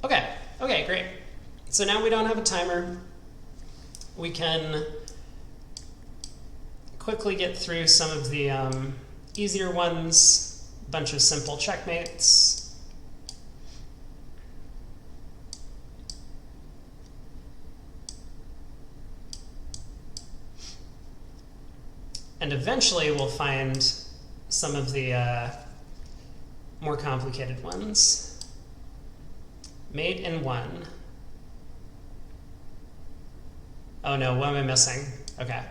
Okay, great. So now we don't have a timer. We can quickly get through some of the easier ones, a bunch of simple checkmates. And eventually we'll find some of the more complicated ones. Mate in 1. Oh no, what am I missing? Okay.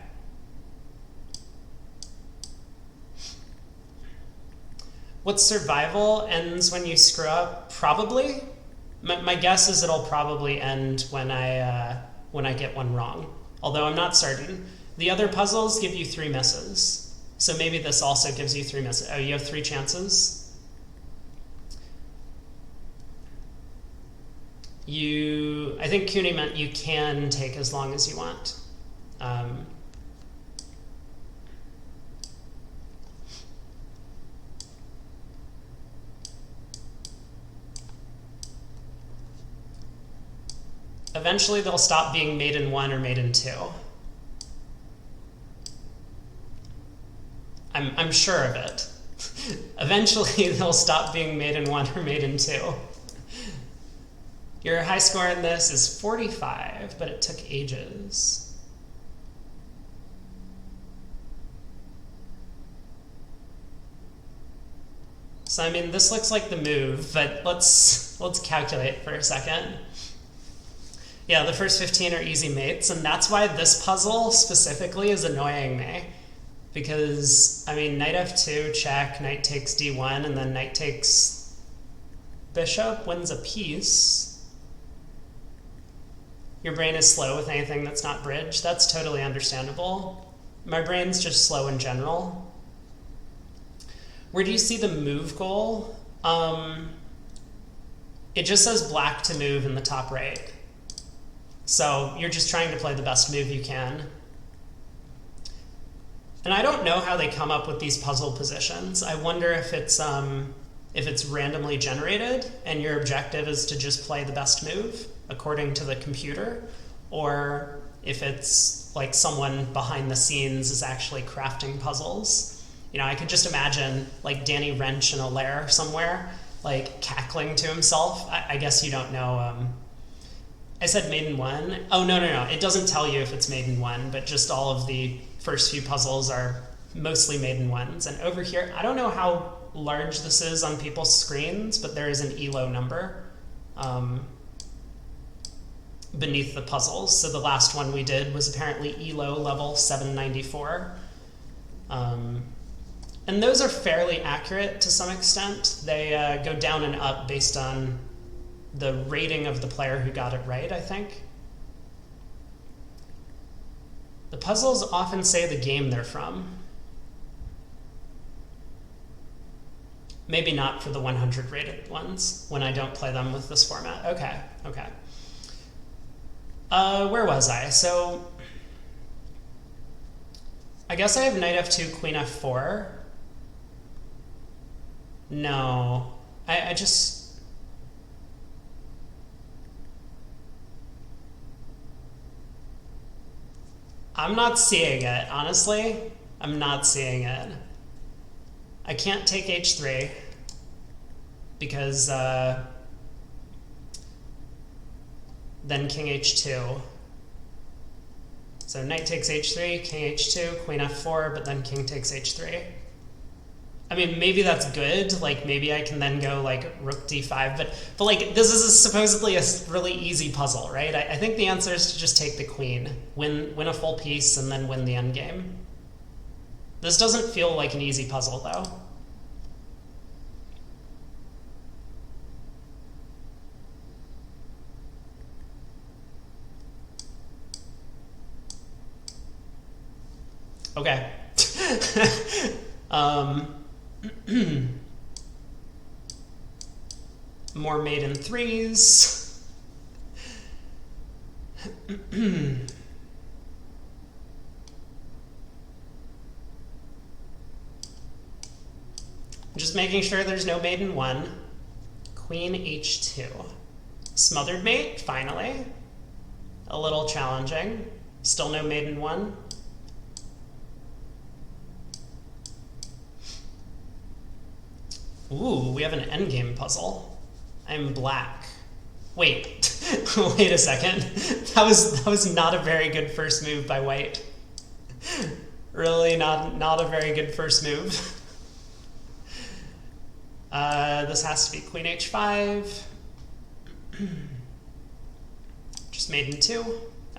What's survival ends when you screw up? Probably. My guess is it'll probably end when I get one wrong. Although I'm not certain. The other puzzles give you 3 misses. So maybe this also gives you 3 misses. Oh, you have 3 chances? I think Cooney meant you can take as long as you want. Eventually they'll stop being made in 1 or made in 2. I'm sure of it. Eventually they'll stop being made in 1 or made in 2. Your high score in this is 45, but it took ages. So I mean, this looks like the move, but let's calculate for a second. Yeah, the first 15 are easy mates, and that's why this puzzle specifically is annoying me. Because, I mean, knight f2, check, knight takes d1, and then knight takes bishop, wins a piece. Your brain is slow with anything that's not bridge. That's totally understandable. My brain's just slow in general. Where do you see the move goal? It just says black to move in the top right. So you're just trying to play the best move you can. And I don't know how they come up with these puzzle positions. I wonder if it's randomly generated and your objective is to just play the best move according to the computer, or if it's like someone behind the scenes is actually crafting puzzles. You know, I could just imagine like Danny Wrench in a lair somewhere, like cackling to himself. I guess you don't know. I said made in 1. Oh, no. It doesn't tell you if it's made in 1, but just all of the first few puzzles are mostly made in 1s. And over here, I don't know how large this is on people's screens, but there is an ELO number beneath the puzzles. So the last one we did was apparently ELO level 794. And those are fairly accurate to some extent. They go down and up based on the rating of the player who got it right, I think. The puzzles often say the game they're from. Maybe not for the 100 rated ones when I don't play them with this format. Okay. Where was I? So I guess I have knight f2, queen f4. No, I just... I'm not seeing it, honestly. I'm not seeing it. I can't take h3 because then king h2. So knight takes h3, king h2, queen f4, but then king takes h3. I mean, maybe that's good. Like, maybe I can then go like rook d5, but like, this is supposedly a really easy puzzle, right? I think the answer is to just take the queen, win a full piece, and then win the endgame. This doesn't feel like an easy puzzle, though. Okay. More made in 3s. Just making sure there's no made in 1. Queen h2. Smothered mate, finally. A little challenging. Still no maiden one. Ooh, we have an endgame puzzle. I'm black. Wait, wait a second. That was not a very good first move by white. Really not a very good first move. This has to be queen h5. Just maiden 2.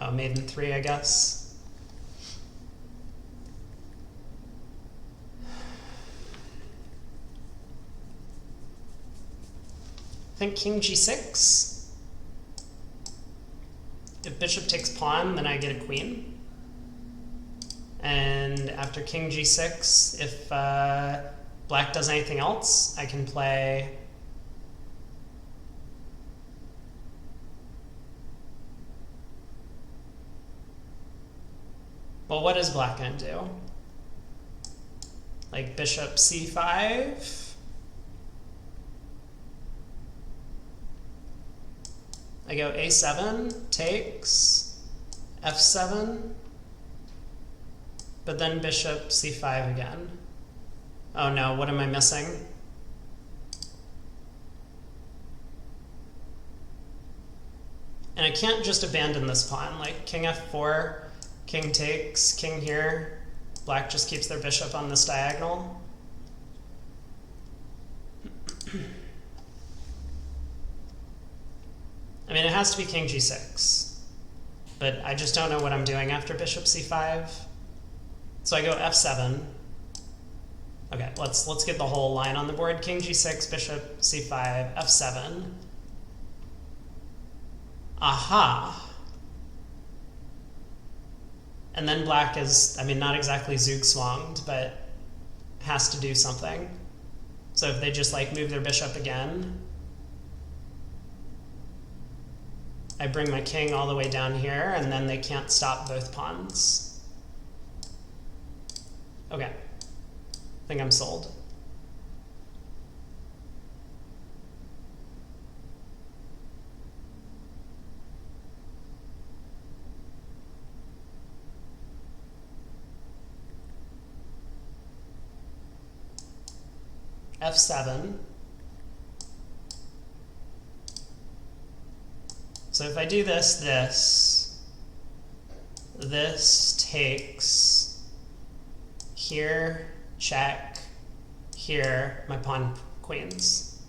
Oh, maiden 3, I guess. I think king g6. If bishop takes pawn, then I get a queen. And after king g6, if black does anything else, I can play well, what is black gonna do? Like bishop c5? I go a7, takes, f7, but then bishop c5 again. Oh no, what am I missing? And I can't just abandon this pawn, like king f4, king takes, king here, black just keeps their bishop on this diagonal. I mean, it has to be king g6, but I just don't know what I'm doing after bishop c5. So I go f7. Okay, let's get the whole line on the board. King g6, bishop c5, f7. Aha! And then black is, I mean, not exactly zugzwanged, but has to do something. So if they just like move their bishop again, I bring my king all the way down here, and then they can't stop both pawns. Okay, I think I'm sold. f7. So if I do this takes here, check, here, my pawn queens.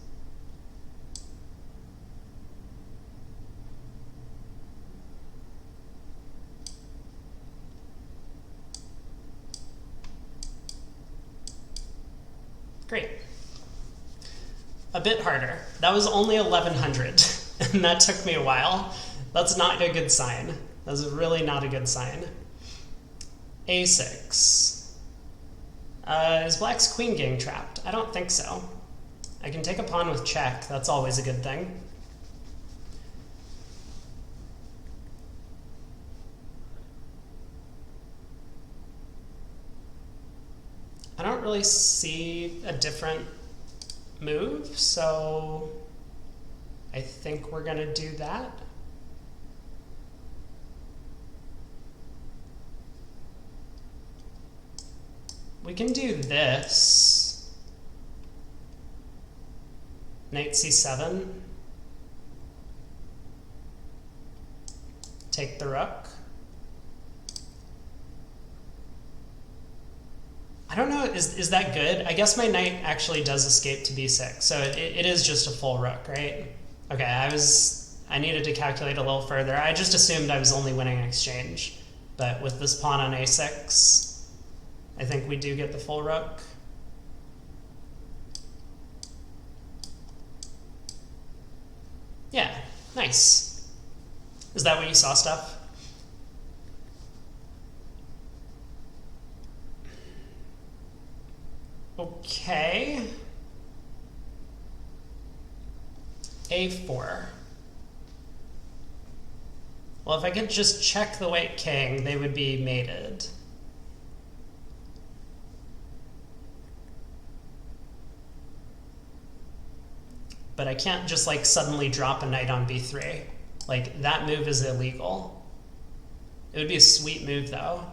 Great. A bit harder. That was only 1100. And that took me a while. That's not a good sign. That's really not a good sign. a6. Is black's queen getting trapped? I don't think so. I can take a pawn with check. That's always a good thing. I don't really see a different move, so I think we're going to do that. We can do this. Knight c7. Take the rook. I don't know, is that good? I guess my knight actually does escape to b6, so it is just a full rook, right? Okay, I needed to calculate a little further. I just assumed I was only winning exchange, but with this pawn on a6, I think we do get the full rook. Yeah, nice. Is that what you saw, Steph? Okay. a4. Well, if I could just check the white king, they would be mated. but I can't just like suddenly drop a knight on b3. Like, that move is illegal. It would be a sweet move, though.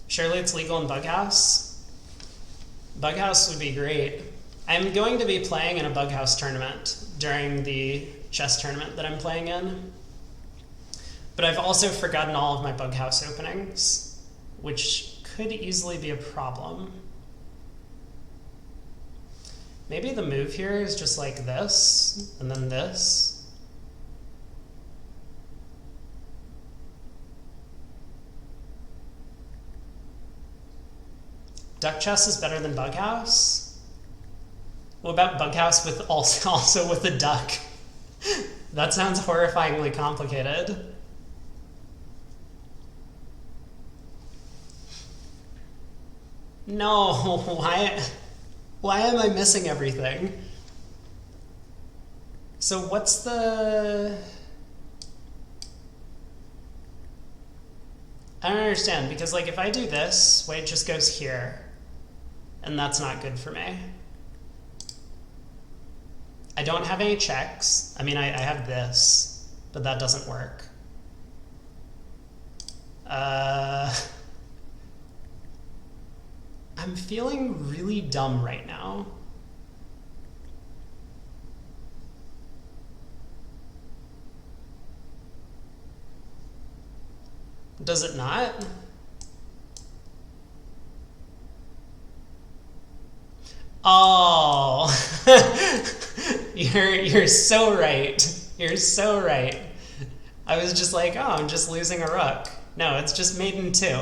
Surely it's legal in Bughouse. Bughouse would be great. I'm going to be playing in a Bughouse tournament during the chess tournament that I'm playing in. But I've also forgotten all of my Bughouse openings, which could easily be a problem. Maybe the move here is just like this, and then this. Duck chess is better than Bughouse? What about Bughouse with also with a duck? That sounds horrifyingly complicated. No, why am I missing everything? So what's the... I don't understand, because like if I do this, white just goes here, and that's not good for me. I don't have any checks. I mean, I have this, but that doesn't work. I'm feeling really dumb right now. Does it not? Oh, you're so right. You're so right. I was just like, oh, I'm just losing a rook. No, it's just made in two.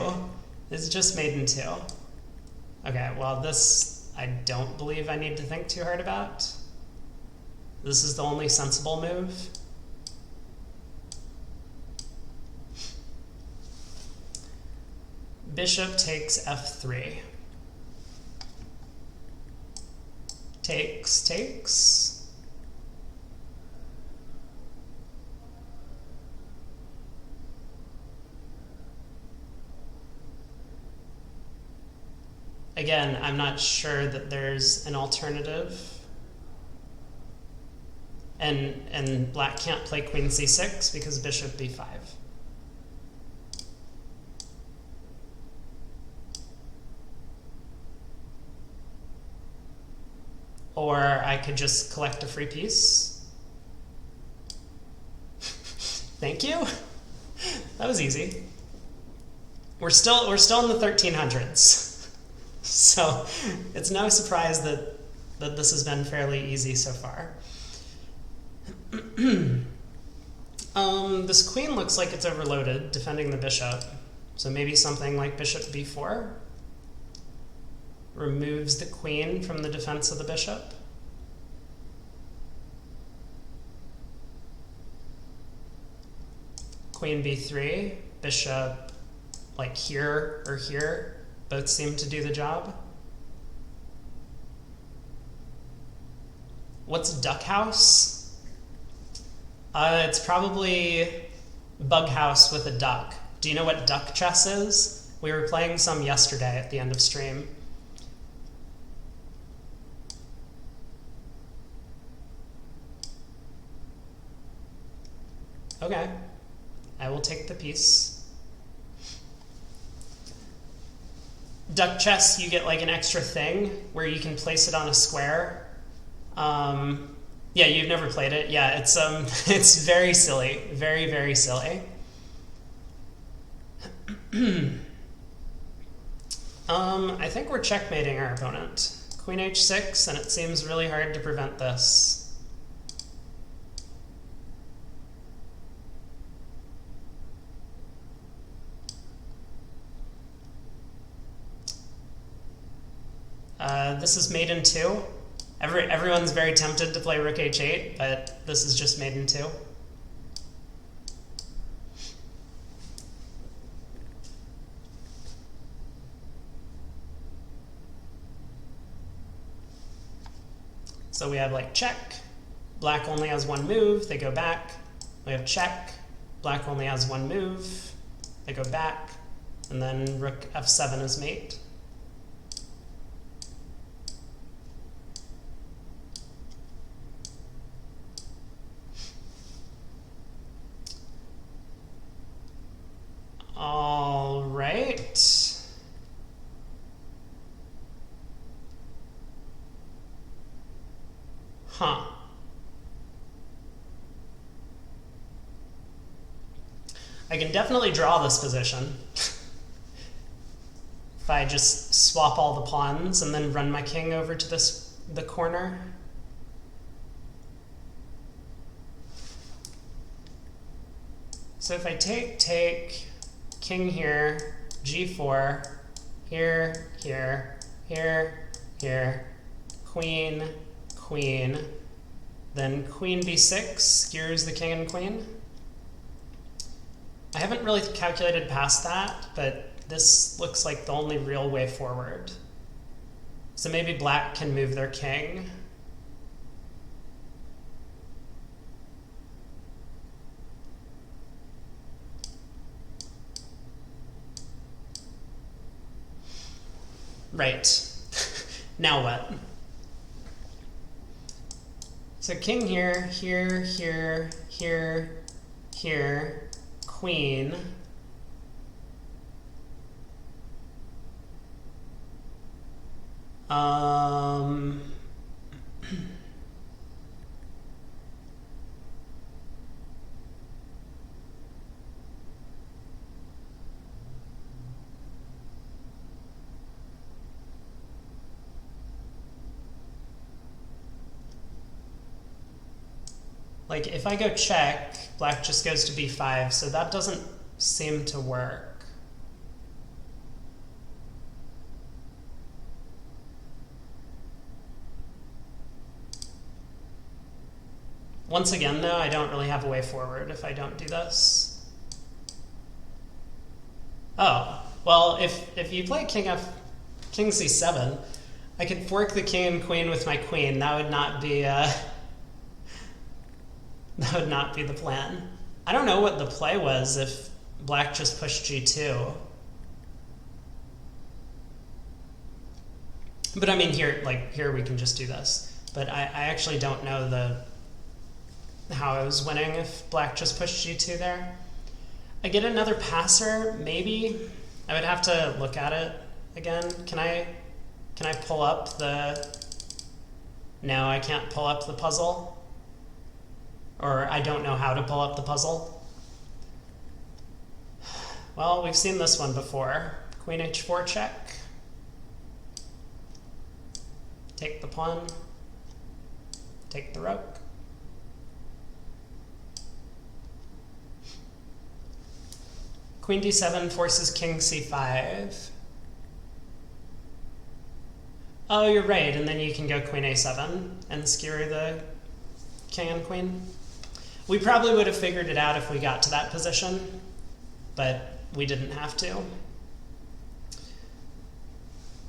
It's just made in two. Okay, well this I don't believe I need to think too hard about. This is the only sensible move. Bishop takes f3. Takes. Again, I'm not sure that there's an alternative. And black can't play queen c6 because bishop b5. Or I could just collect a free piece. Thank you. That was easy. We're still in the 1300s. So it's no surprise that this has been fairly easy so far. This queen looks like it's overloaded, defending the bishop. So maybe something like bishop b4 removes the queen from the defense of the bishop. Queen b3, bishop like here or here. Both seem to do the job. What's duck house? It's probably bug house with a duck. Do you know what duck chess is? We were playing some yesterday at the end of stream. Okay, I will take the piece. Duck chess, you get like an extra thing where you can place it on a square. Yeah, you've never played it. Yeah, it's it's very silly, very, very silly. I think we're checkmating our opponent. Queen h6, and it seems really hard to prevent this. This is mate in 2. Everyone's very tempted to play rook h8, but this is just mate in 2. So we have like check. Black only has one move. They go back. We have check. Black only has one move. I go back, and then rook f7 is mate. All right. Huh. I can definitely draw this position. If I just swap all the pawns and then run my king over to the corner. So if I take, king here, g4, here, here, here, here, queen, queen, then queen b6 skewers the king and queen. I haven't really calculated past that, but this looks like the only real way forward. So maybe black can move their king. Right. Now what? So king here, here, here, here, here, queen. Like if I go check, black just goes to b5, so that doesn't seem to work. Once again, though, I don't really have a way forward if I don't do this. Oh, well, if you play king c7, I could fork the king and queen with my queen. That would not be that would not be the plan. I don't know what the play was if black just pushed g2. But I mean, here we can just do this. But I actually don't know how I was winning if black just pushed g2 there. I get another passer, maybe. I would have to look at it again. Can I pull up the... No, I can't pull up the puzzle. Or I don't know how to pull up the puzzle. Well, we've seen this one before. Queen h4 check. Take the pawn. Take the rook. Queen d7 forces king c5. Oh, you're right, and then you can go queen a7 and skewer the king and queen. We probably would have figured it out if we got to that position, but we didn't have to. All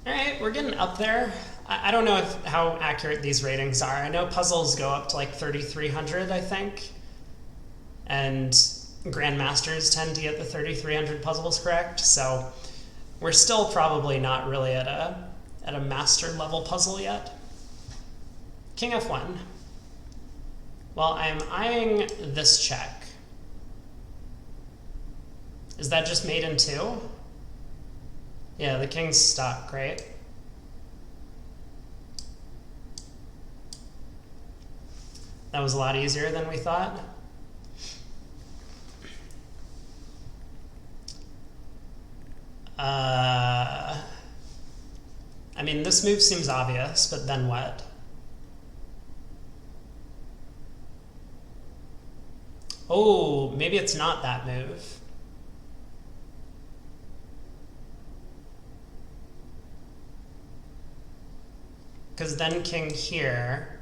right, we're getting up there. I don't know how accurate these ratings are. I know puzzles go up to like 3,300, I think, and grandmasters tend to get the 3,300 puzzles correct, so we're still probably not really at a master level puzzle yet. King f1. Well, I'm eyeing this check. Is that just mate in 2? Yeah, the king's stuck, right? That was a lot easier than we thought. I mean, this move seems obvious, but then what? Oh, maybe it's not that move. Because then king here,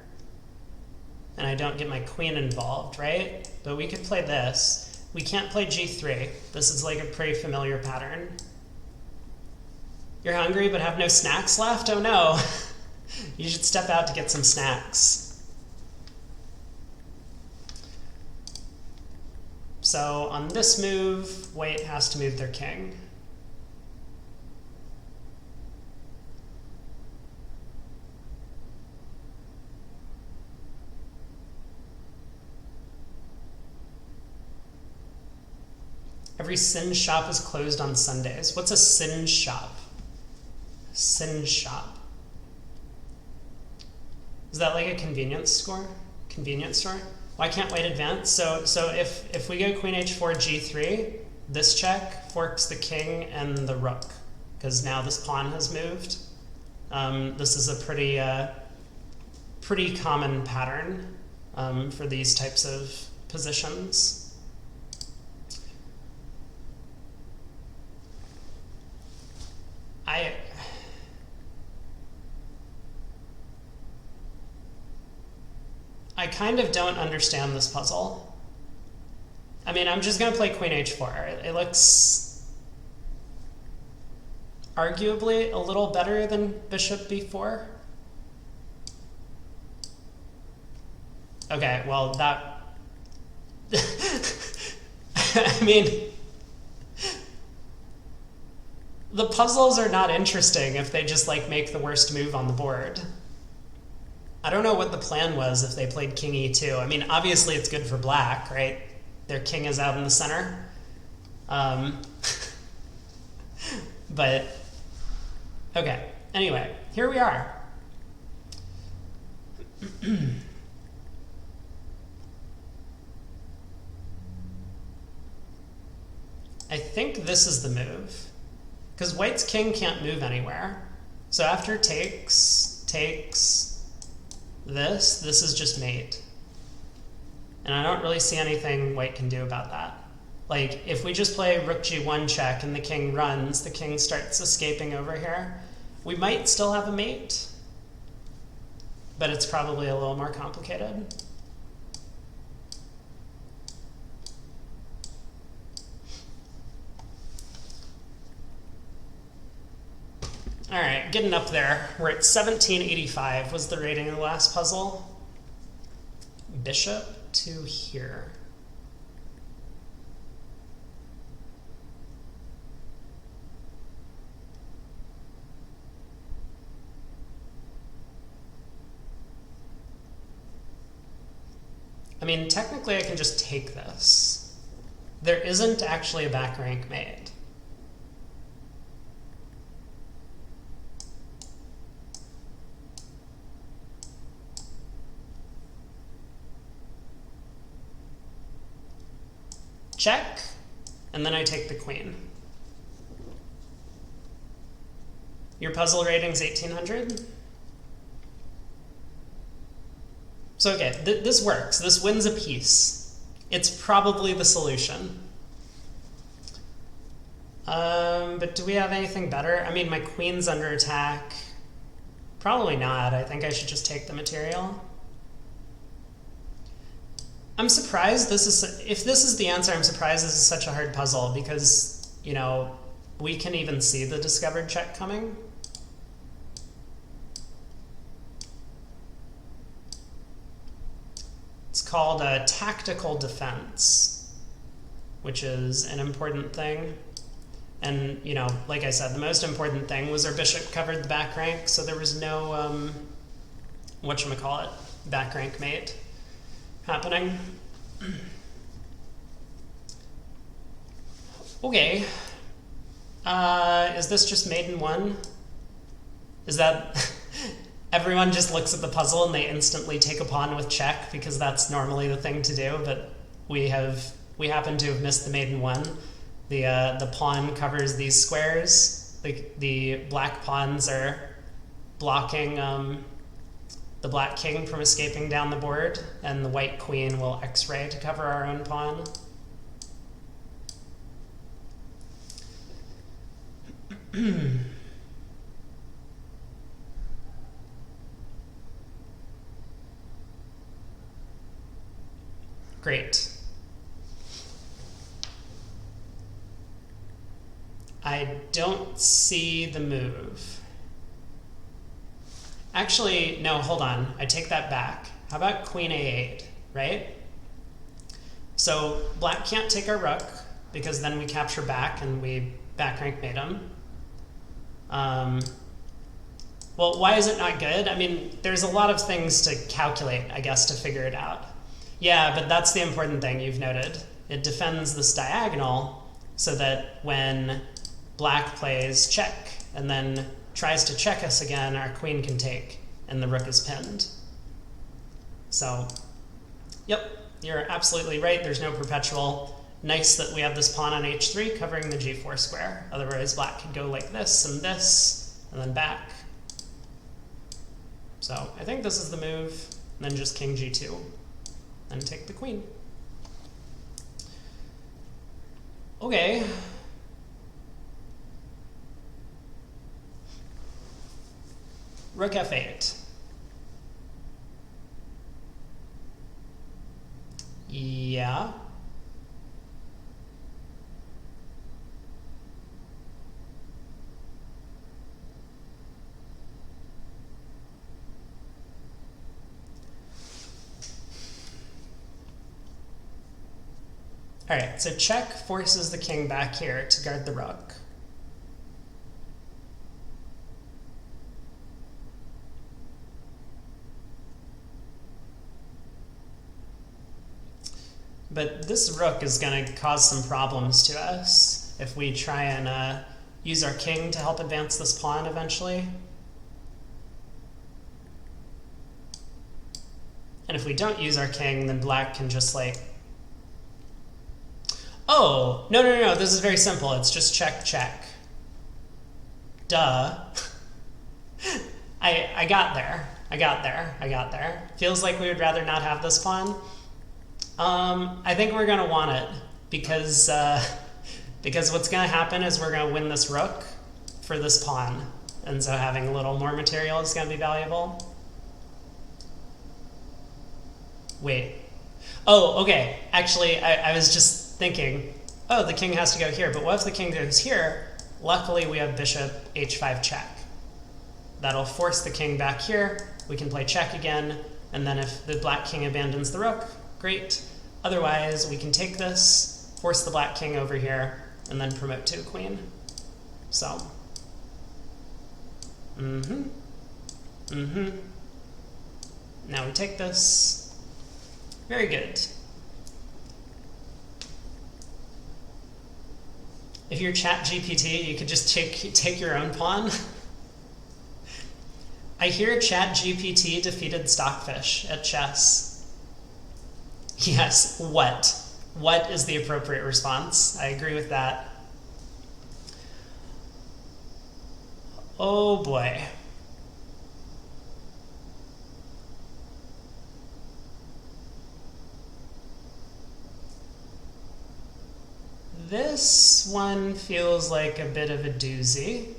and I don't get my queen involved, right? But we could play this. We can't play g3. This is like a pretty familiar pattern. You're hungry but have no snacks left? Oh no. You should step out to get some snacks. So on this move, white has to move their king. Every Sin shop is closed on Sundays. What's a Sin shop? Sin shop. Is that like a convenience store? Convenience store? Why can't white advance? So if we go Queen H4, G3, this check forks the king and the rook, because now this pawn has moved. This is a pretty common pattern for these types of positions. I kind of don't understand this puzzle. I mean, I'm just going to play Queen H4. It looks arguably a little better than Bishop B4. Okay, well, that... I mean... The puzzles are not interesting if they just like make the worst move on the board. I don't know what the plan was if they played King E2. I mean, obviously it's good for black, right? Their king is out in the center. But, okay. Anyway, here we are. I think this is the move. Because white's king can't move anywhere. So after takes, this is just mate. And I don't really see anything white can do about that. Like, if we just play rook g1 check and the king runs, the king starts escaping over here, we might still have a mate, but it's probably a little more complicated. All right, getting up there. We're at 1785 was the rating of the last puzzle. Bishop to here. I mean, technically I can just take this. There isn't actually a back rank made. Check, and then I take the queen. Your puzzle rating's 1800? So okay, this works. This wins a piece. It's probably the solution. But do we have anything better? I mean, my queen's under attack. Probably not. I think I should just take the material. I'm surprised if this is the answer, I'm surprised this is such a hard puzzle because, you know, we can even see the discovered check coming. It's called a tactical defense, which is an important thing. And, you know, like I said, the most important thing was our bishop covered the back rank, so there was no, whatchamacallit, back rank mate happening. Okay. Is this just maiden one? Is that everyone just looks at the puzzle and they instantly take a pawn with check because that's normally the thing to do, but we happen to have missed the maiden one. The pawn covers these squares. The black pawns are blocking the black king from escaping down the board, and the white queen will x-ray to cover our own pawn. Great. I don't see the move. Actually, no, hold on. I take that back. How about queen a8, right? So black can't take our rook, because then we capture back and we back rank mate him. Well, why is it not good? I mean, there's a lot of things to calculate, I guess, to figure it out. Yeah, but that's the important thing you've noted. It defends this diagonal so that when black plays check and then tries to check us again, our queen can take and the rook is pinned. So, yep, you're absolutely right. There's no perpetual. Nice that we have this pawn on h3 covering the g4 square. Otherwise, black could go like this, and then back. So I think this is the move, and then just king g2, and take the queen. Okay. Rook f8. Yeah. All right, so check forces the king back here to guard the rook. But this rook is going to cause some problems to us if we try and use our king to help advance this pawn eventually. And if we don't use our king, then black can just like... Oh, no, this is very simple. It's just check, check. Duh. I got there. Feels like we would rather not have this pawn. I think we're going to want it because what's going to happen is we're going to win this rook for this pawn. And so having a little more material is going to be valuable. Wait. Oh, okay. Actually, I was just thinking, oh, the king has to go here. But what if the king goes here? Luckily, we have bishop h5 check. That'll force the king back here. We can play check again. And then if the black king abandons the rook, great. Otherwise, we can take this, force the black king over here, and then promote to a queen. So. Now we take this. Very good. If you're ChatGPT, you could just take your own pawn. I hear ChatGPT defeated Stockfish at chess. Yes, what? What is the appropriate response? I agree with that. Oh boy. This one feels like a bit of a doozy.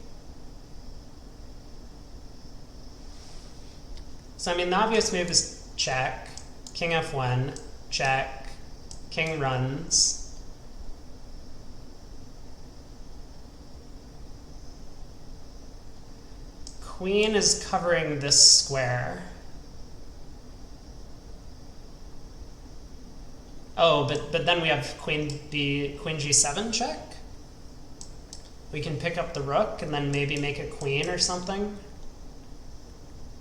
So I mean, the obvious move is check, king f1, check, king runs. Queen is covering this square. Oh, but then we have queen g7 check. We can pick up the rook and then maybe make a queen or something.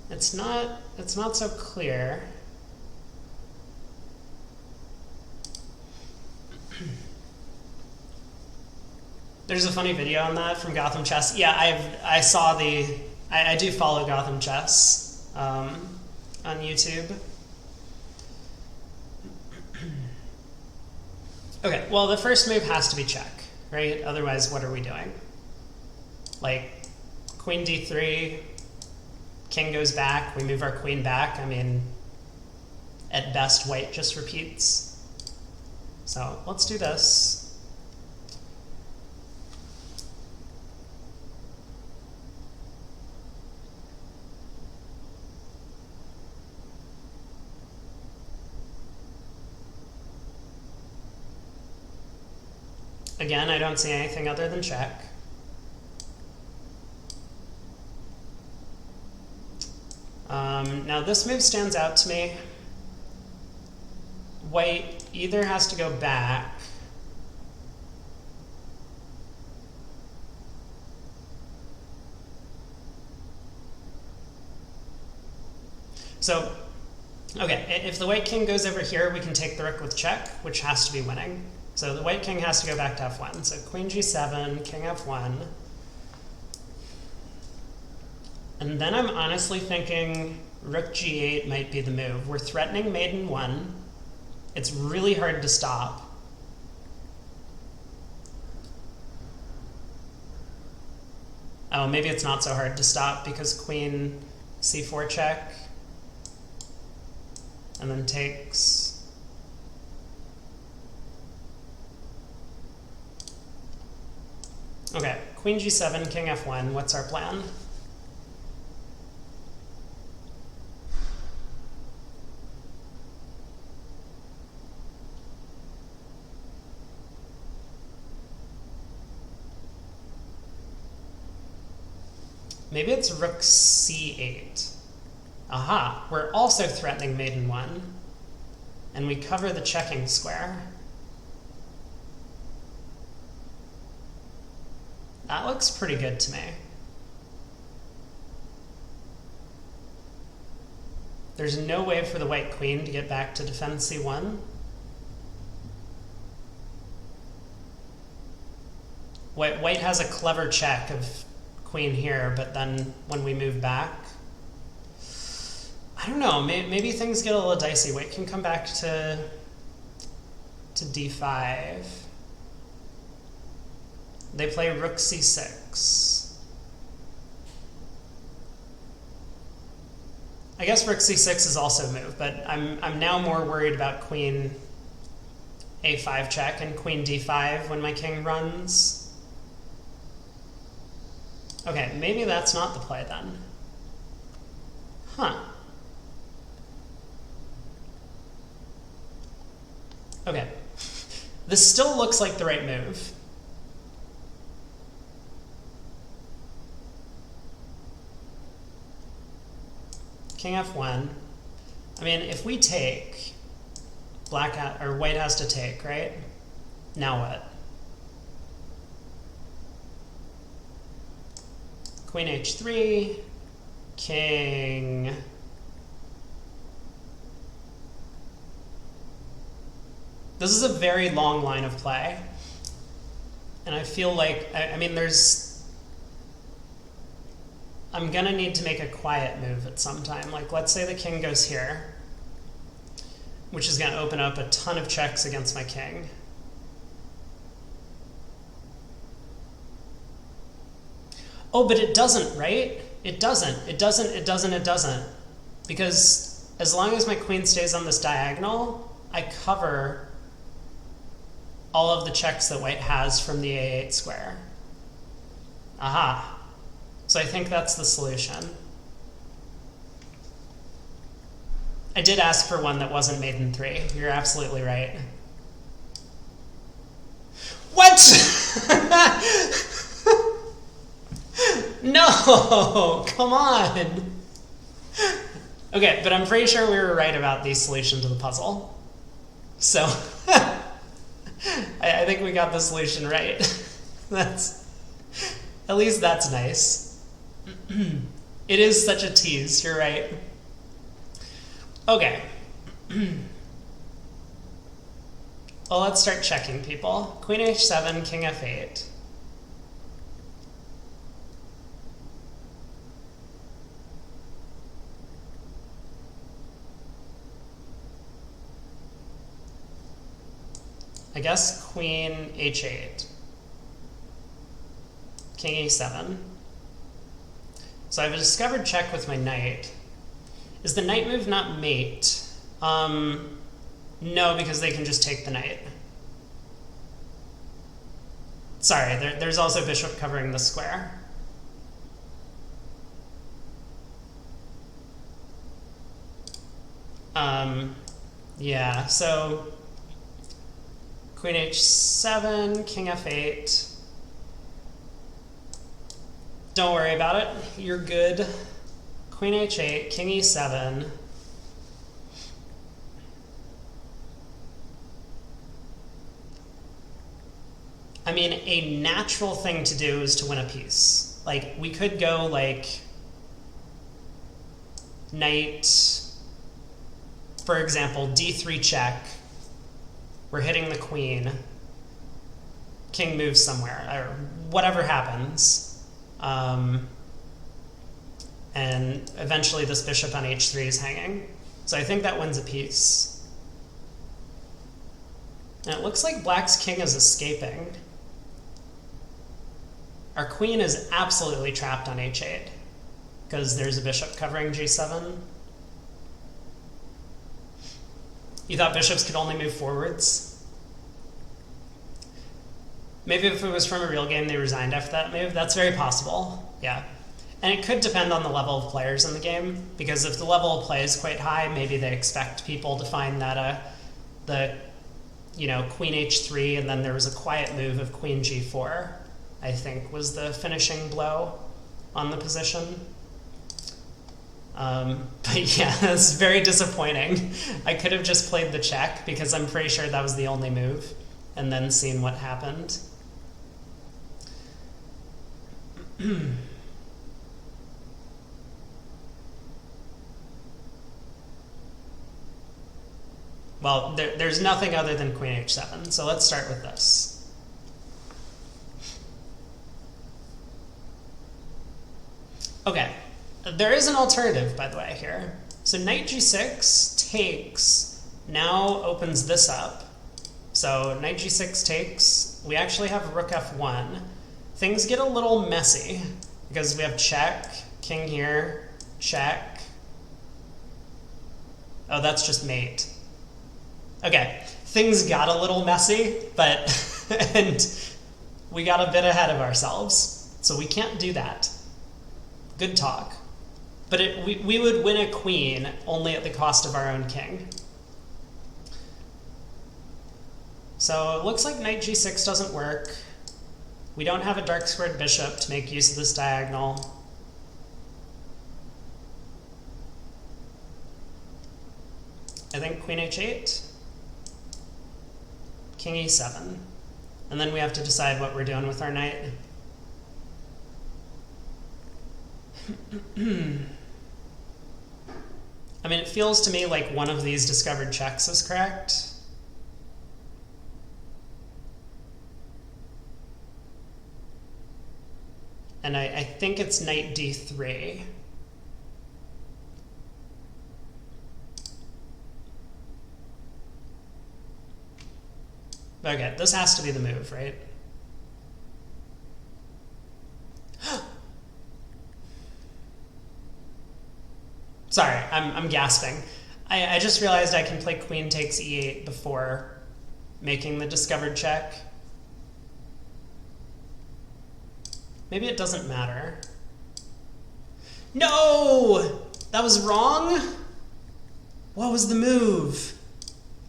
It's not so clear. There's a funny video on that from Gotham Chess. Yeah, I do follow Gotham Chess on YouTube. Okay, well, the first move has to be check, right? Otherwise, what are we doing? Like, queen d3, king goes back, we move our queen back. I mean, at best, white just repeats. So let's do this. Again, I don't see anything other than check. Now this move stands out to me. White either has to go back. So, okay, if the white king goes over here, we can take the rook with check, which has to be winning. So the white king has to go back to f1. So queen g7, king f1. And then I'm honestly thinking rook g8 might be the move. We're threatening mate in 1. It's really hard to stop. Oh, maybe it's not so hard to stop because queen c4 check, and then takes. Okay, queen g7, king f1, what's our plan? Maybe it's rook c8. Aha, we're also threatening mate in 1, and we cover the checking square. That looks pretty good to me. There's no way for the white queen to get back to defend c1. White has a clever check of queen here, but then when we move back, I don't know, maybe things get a little dicey. White can come back to d5. They play rook c6. I guess rook c6 is also a move, but I'm now more worried about queen a5 check and queen d5 when my king runs. Okay, maybe that's not the play then. Huh. Okay. This still looks like the right move. King f1. I mean, if we take, white has to take, right? Now what? Queen h3, king. This is a very long line of play. And I feel like, I mean, I'm gonna need to make a quiet move at some time. Like, let's say the king goes here, which is gonna open up a ton of checks against my king. Oh, but it doesn't, right? It doesn't. Because as long as my queen stays on this diagonal, I cover all of the checks that white has from the a8 square. Aha. So I think that's the solution. I did ask for one that wasn't mate in 3. You're absolutely right. What? No, come on. Okay, but I'm pretty sure we were right about the solution to the puzzle. So I think we got the solution right. At least that's nice. It is such a tease, you're right. Okay. Well, let's start checking people. Queen h7, king f8. I guess queen h8. King e7. So I have a discovered check with my knight. Is the knight move not mate? No, because they can just take the knight. Sorry, there's also bishop covering the square. Yeah, so queen h7, king f8. Don't worry about it, you're good. Queen h8, king e7. I mean, a natural thing to do is to win a piece. Like, we could go, like, knight, for example, d3 check. We're hitting the queen. King moves somewhere, or whatever happens. And eventually this bishop on h3 is hanging. So I think that wins a piece. And it looks like black's king is escaping. Our queen is absolutely trapped on h8 because there's a bishop covering g7. You thought bishops could only move forwards? Maybe if it was from a real game, they resigned after that move. That's very possible, yeah. And it could depend on the level of players in the game, because if the level of play is quite high, maybe they expect people to find that the queen h3, and then there was a quiet move of queen g4, I think was the finishing blow on the position. But yeah, that's very disappointing. I could have just played the check because I'm pretty sure that was the only move, and then seen what happened. Well, there's nothing other than queen h7, so let's start with this. Okay, there is an alternative, by the way, here. So knight g6 takes, now opens this up. So knight g6 takes, we actually have rook f1. Things get a little messy, because we have check, king here, check. Oh, that's just mate. Okay, things got a little messy, but and we got a bit ahead of ourselves, so we can't do that. Good talk. But we would win a queen only at the cost of our own king. So it looks like knight g6 doesn't work. We don't have a dark squared bishop to make use of this diagonal. I think queen h8. King e7. And then we have to decide what we're doing with our knight. I mean, it feels to me like one of these discovered checks is correct. And I think it's knight d3. Okay, this has to be the move, right? Sorry, I'm gasping. I just realized I can play queen takes e8 before making the discovered check. Maybe it doesn't matter. No! That was wrong? What was the move?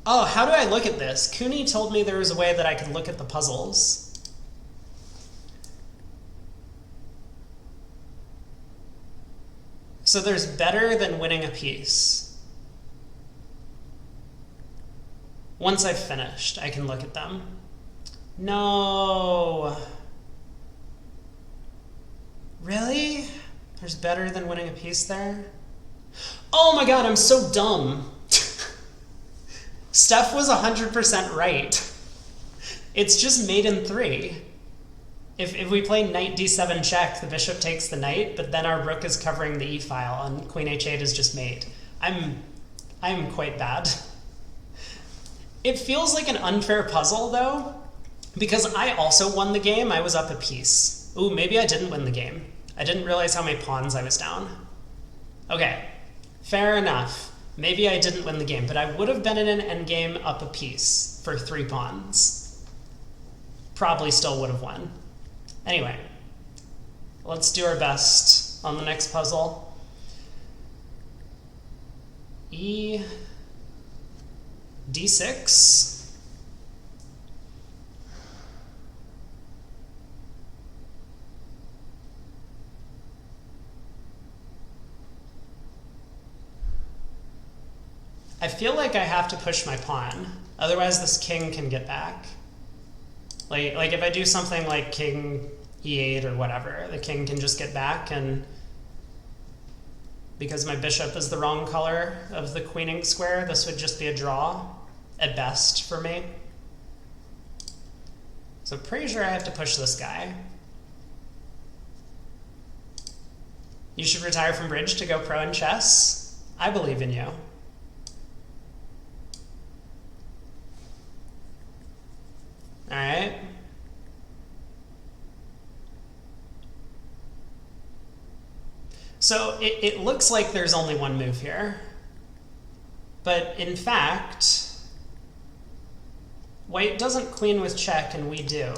Oh, how do I look at this? Cooney told me there was a way that I could look at the puzzles. So there's better than winning a piece. Once I've finished, I can look at them. No. Really? There's better than winning a piece there? Oh my god, I'm so dumb. Steph was 100% right. It's just mate in 3. If we play knight d7 check, the bishop takes the knight, but then our rook is covering the e-file, and queen h8 is just mate. I'm quite bad. It feels like an unfair puzzle, though, because I also won the game. I was up a piece. Ooh, maybe I didn't win the game. I didn't realize how many pawns I was down. Okay, fair enough. Maybe I didn't win the game, but I would have been in an endgame up a piece for 3 pawns. Probably still would have won. Anyway, let's do our best on the next puzzle. E, d6. I feel like I have to push my pawn, otherwise this king can get back. Like if I do something like king e8 or whatever, the king can just get back, and because my bishop is the wrong color of the queening square, this would just be a draw at best for me. So pretty sure I have to push this guy. You should retire from bridge to go pro in chess. I believe in you. All right. So it looks like there's only one move here. But in fact, white doesn't queen with check and we do.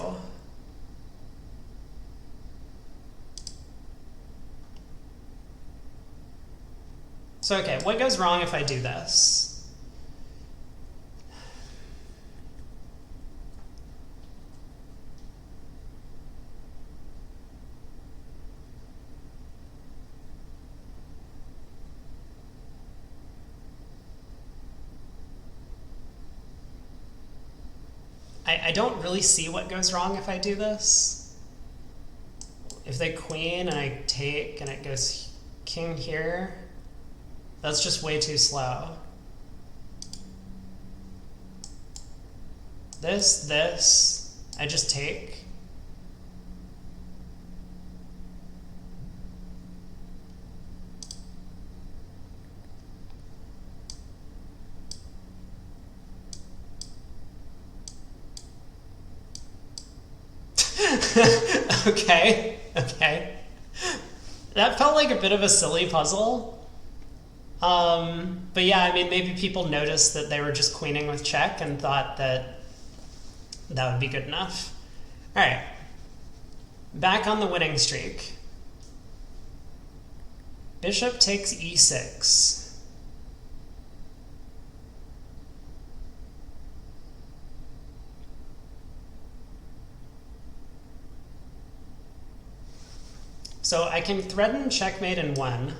So okay, what goes wrong if I do this? I don't really see what goes wrong if I do this. If they queen and I take and it goes king here, that's just way too slow. This, I just take. Okay. That felt like a bit of a silly puzzle. But yeah, I mean, maybe people noticed that they were just queening with check and thought that that would be good enough. All right. Back on the winning streak. Bishop takes e6. So I can threaten checkmate in one,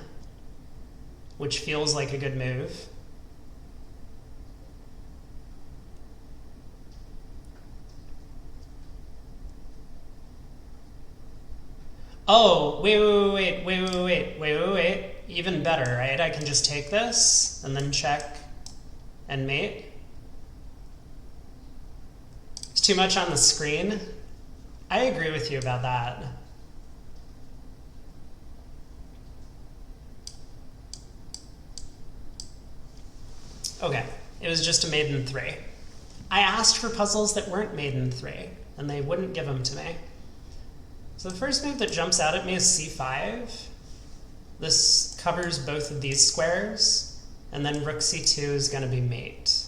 which feels like a good move. Oh, wait. Even better, right? I can just take this and then check and mate. It's too much on the screen. I agree with you about that. Okay, it was just a mate in 3. I asked for puzzles that weren't made in 3, and they wouldn't give them to me. So the first move that jumps out at me is c5. This covers both of these squares, and then rook c2 is going to be mate.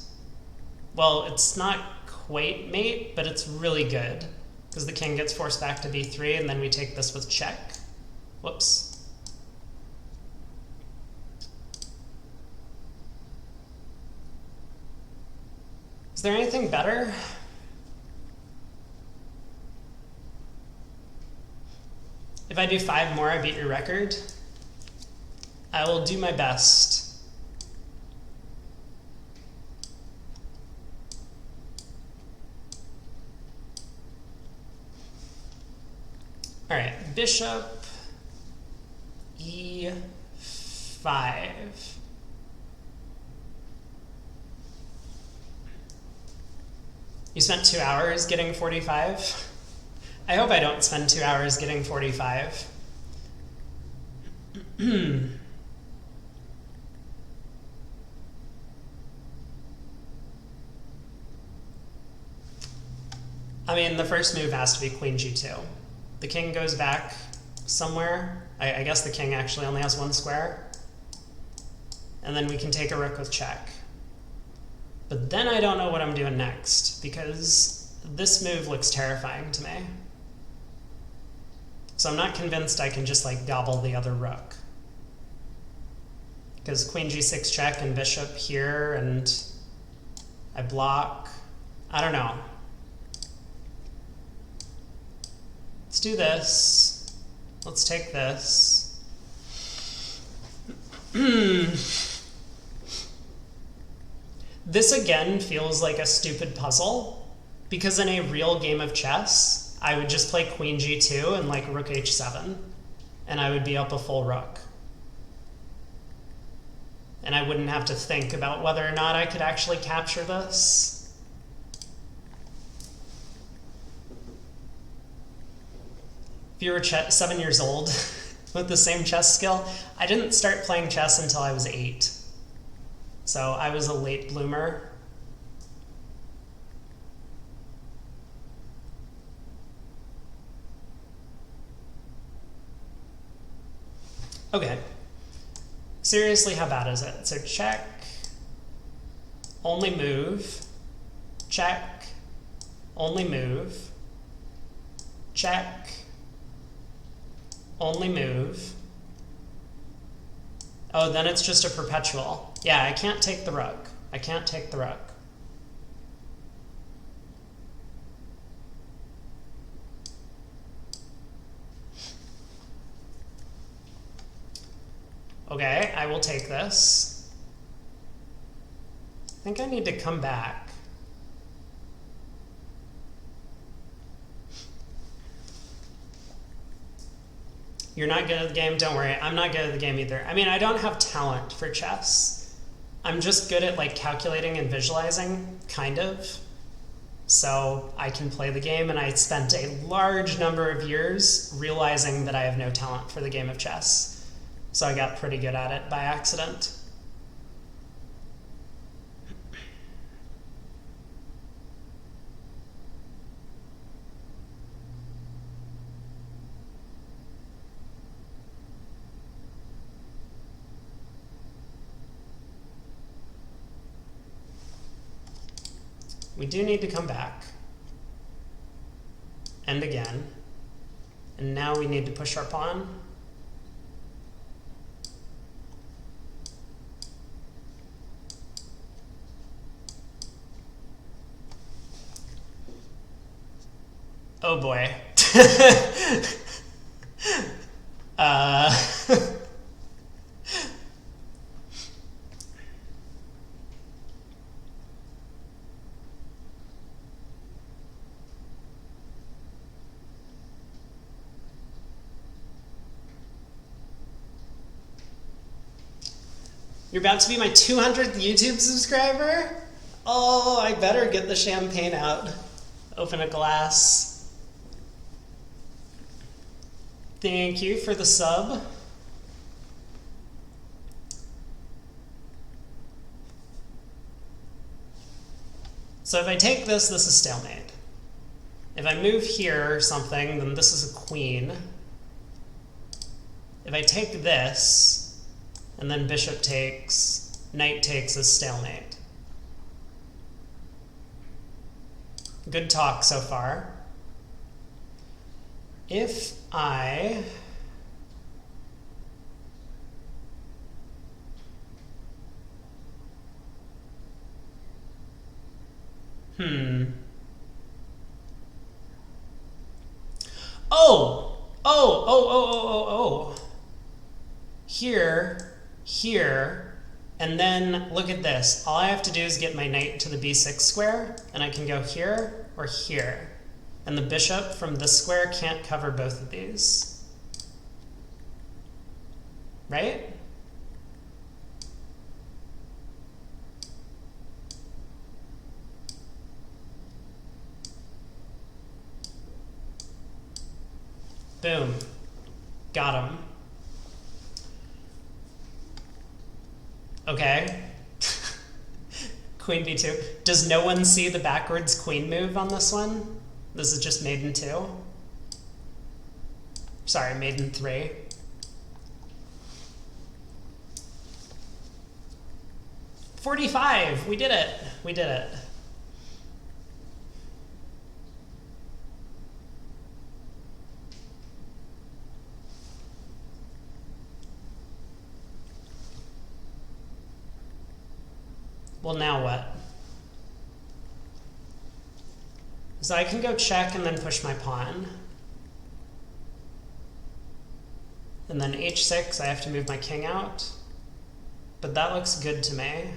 Well, it's not quite mate, but it's really good, because the king gets forced back to b3, and then we take this with check. Whoops. Is there anything better? If I do 5 more, I beat your record. I will do my best. All right, bishop e5. You spent 2 hours getting 45? I hope I don't spend 2 hours getting 45. I mean, the first move has to be queen g2. The king goes back somewhere. I guess the king actually only has 1 square. And then we can take a rook with check. But then I don't know what I'm doing next, because this move looks terrifying to me. So I'm not convinced I can just like gobble the other rook. Because queen g6 check and bishop here, and I block. I don't know. Let's do this. Let's take this. This again feels like a stupid puzzle, Because in a real game of chess, I would just play queen g2 and like rook h7, and I would be up a full rook. And I wouldn't have to think about whether or not I could actually capture this. If you were 7 years old with the same chess skill, I didn't start playing chess until I was 8. So I was a late bloomer. Okay. Seriously, how bad is it? So check, only move, check, only move, check, only move. Oh, then it's just a perpetual. Yeah, I can't take the rook. I can't take the rook. Okay, I will take this. I think I need to come back. You're not good at the game? Don't worry, I'm not good at the game either. I mean, I don't have talent for chess. I'm just good at like calculating and visualizing, kind of. So I can play the game, and I spent a large number of years realizing that I have no talent for the game of chess. So I got pretty good at it by accident. We do need to come back. And again. And now we need to push our pawn. Oh boy. You're about to be my 200th YouTube subscriber? Oh, I better get the champagne out. Open a glass. Thank you for the sub. So if I take this, this is stalemate. If I move here or something, then this is a queen. If I take this, and then bishop takes, knight takes is stalemate. Good talk so far. If I Oh. Here, and then look at this. All I have to do is get my knight to the b6 square, and I can go here or here. And the bishop from this square can't cover both of these. Right? Boom. Got him. Okay. Queen b2. Does no one see the backwards queen move on this one? This is just maiden 2. Sorry, maiden 3. $45. We did it. We did it. Well, now what? So I can go check and then push my pawn. And then h6, I have to move my king out. But that looks good to me.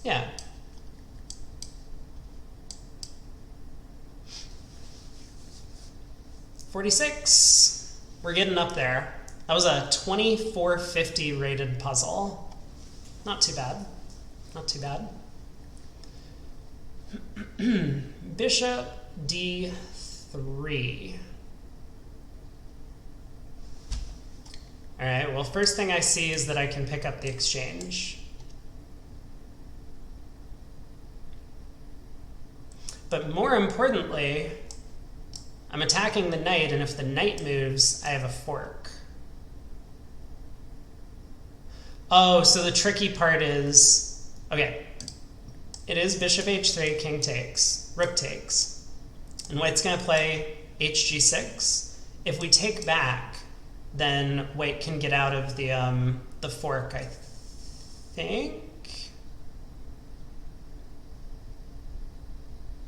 Yeah. $46. We're getting up there. That was a 2450 rated puzzle. Not too bad. Not too bad. Bishop D3. All right, well, first thing I see is that I can pick up the exchange. But more importantly, I'm attacking the knight, and if the knight moves, I have a fork. Oh, so the tricky part is, okay, it is bishop h3, king takes, rook takes. And white's going to play hg6. If we take back, then white can get out of the fork, I think.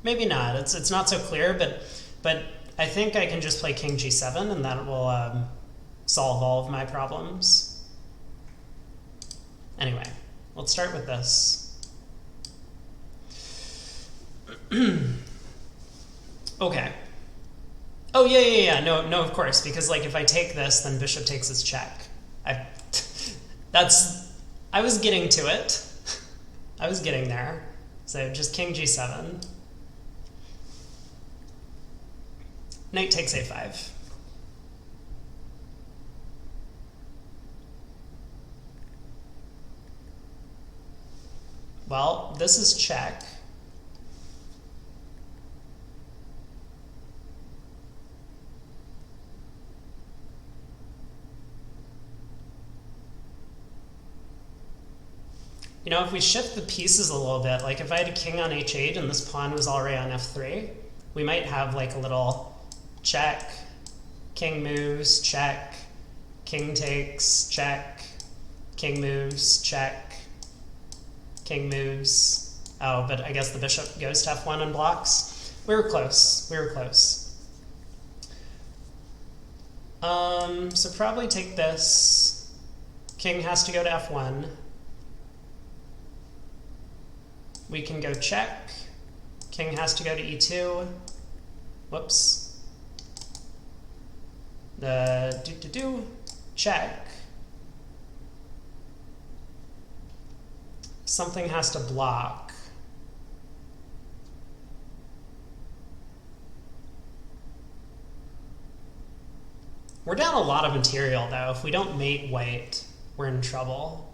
Maybe not. It's not so clear, but I think I can just play king g7, and that will solve all of my problems. Anyway, let's start with this. Okay. Oh, yeah. No, of course, because like if I take this, then bishop takes his check. I was getting to it. I was getting there. So just king g7. Knight takes a5. Well, this is check. You know, if we shift the pieces a little bit, like if I had a king on h8 and this pawn was already on f3, we might have like a little check, king moves, check, king takes, check, king moves, check, king moves. Oh, but I guess the bishop goes to f1 and blocks. We were close. We were close. So probably take this. King has to go to f1. We can go check. King has to go to e2. Whoops. Check. Something has to block. We're down a lot of material, though. If we don't mate white, we're in trouble.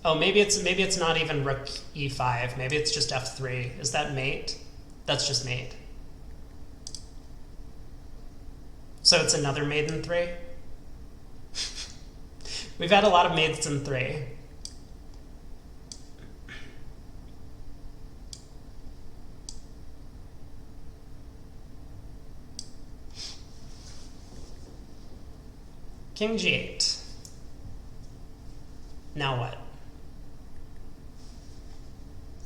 Oh, maybe it's not even rook e5. Maybe it's just f3. Is that mate? That's just mate. So it's another mate in 3? We've had a lot of mates in 3. King g8. Now what?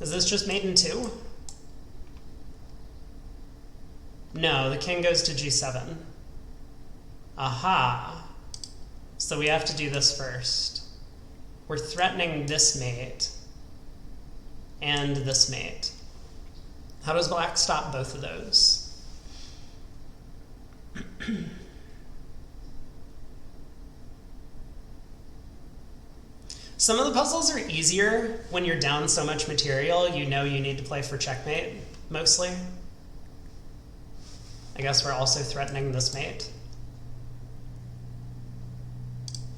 Is this just mate in 2? No, the king goes to g7. Aha. So we have to do this first. We're threatening this mate and this mate. How does black stop both of those? Some of the puzzles are easier when you're down so much material, you know you need to play for checkmate, mostly. I guess we're also threatening this mate.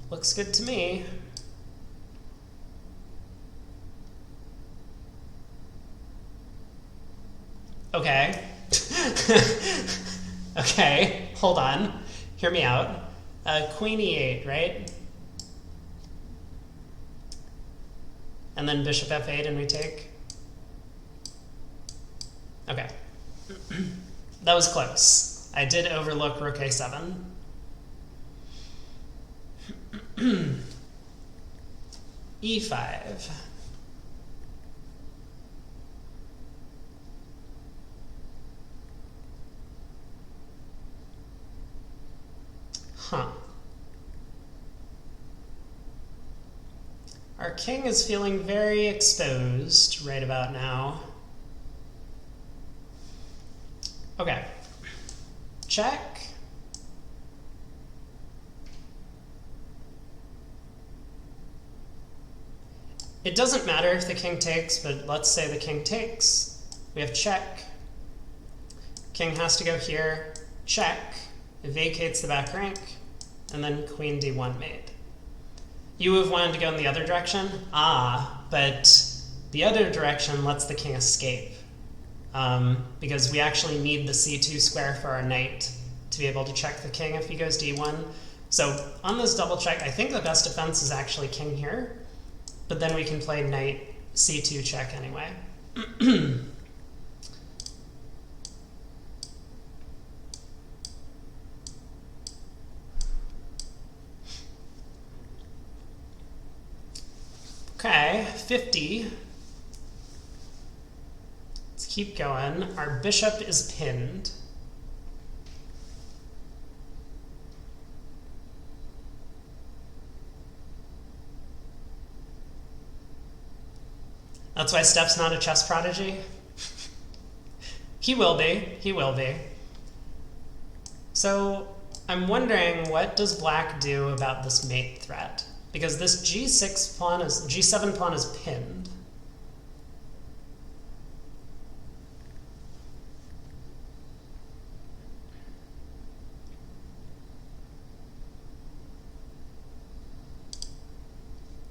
Looks good to me. Okay. Okay, hold on. Hear me out. Queen e8, right? And then bishop f8 and we take? Okay. That was close. I did overlook rook a7. e5. Huh. Our king is feeling very exposed right about now. Okay. Check. It doesn't matter if the king takes, but let's say the king takes. We have check. King has to go here. Check. It vacates the back rank. And then queen d1 mate. You would have wanted to go in the other direction? But the other direction lets the king escape. Because we actually need the c2 square for our knight to be able to check the king if he goes d1. So on this double check, I think the best defense is actually king here. But then we can play knight c2 check anyway. Okay, 50. Let's keep going. Our bishop is pinned. That's why Steph's not a chess prodigy. He will be. He will be. So I'm wondering, what does black do about this mate threat? Because this g6 pawn is, g7 pawn is pinned.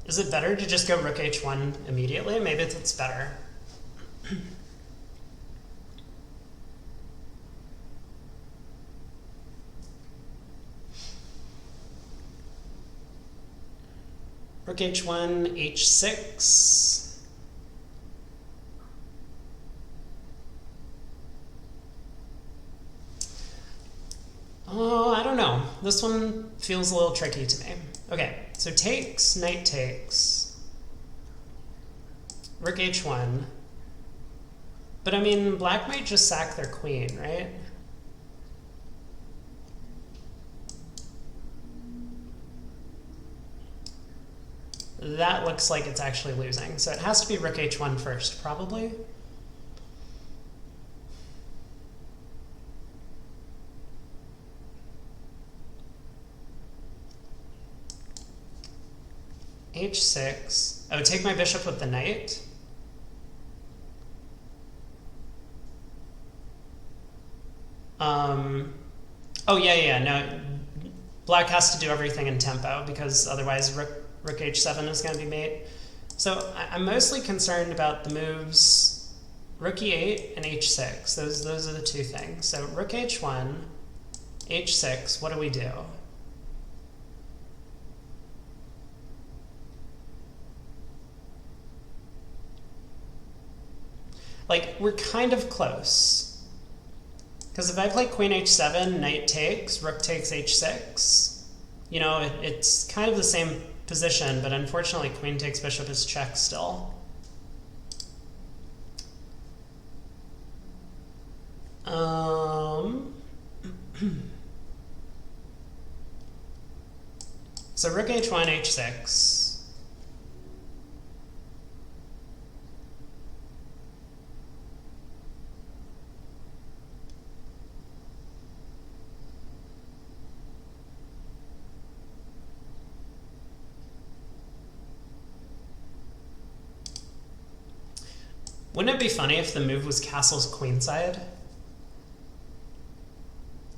Is it better to just go rook h1 immediately? Maybe it's better. Rook h1, h6. Oh, I don't know. This one feels a little tricky to me. Okay, so takes, knight takes. Rook h1. But I mean, black might just sack their queen, right? That looks like it's actually losing. So it has to be rook h1 first, probably. h6. I would take my bishop with the knight. Oh, yeah, no. Black has to do everything in tempo, because otherwise rook h7 is going to be mate. So I'm mostly concerned about the moves rook e8 and h6. Those are the two things. So rook h1, h6, what do we do? Like, we're kind of close. Because if I play queen h7, knight takes, rook takes h6, you know, it's kind of the same position, but unfortunately queen takes bishop is check still. So rook h1, h6. Wouldn't it be funny if the move was castle's queenside?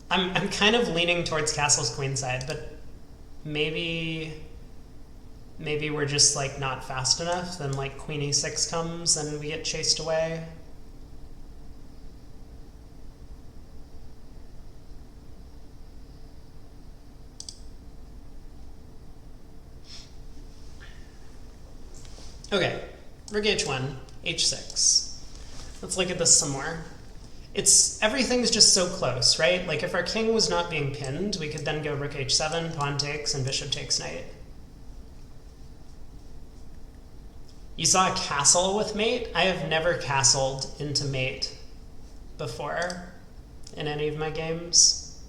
I'm kind of leaning towards castle's queenside, but maybe we're just like not fast enough. Then like queen e6 comes and we get chased away. Okay, rook h1. h6. Let's look at this some more. Everything's just so close, right? Like if our king was not being pinned, we could then go rook h7, pawn takes, and bishop takes knight. You saw a castle with mate? I have never castled into mate before in any of my games.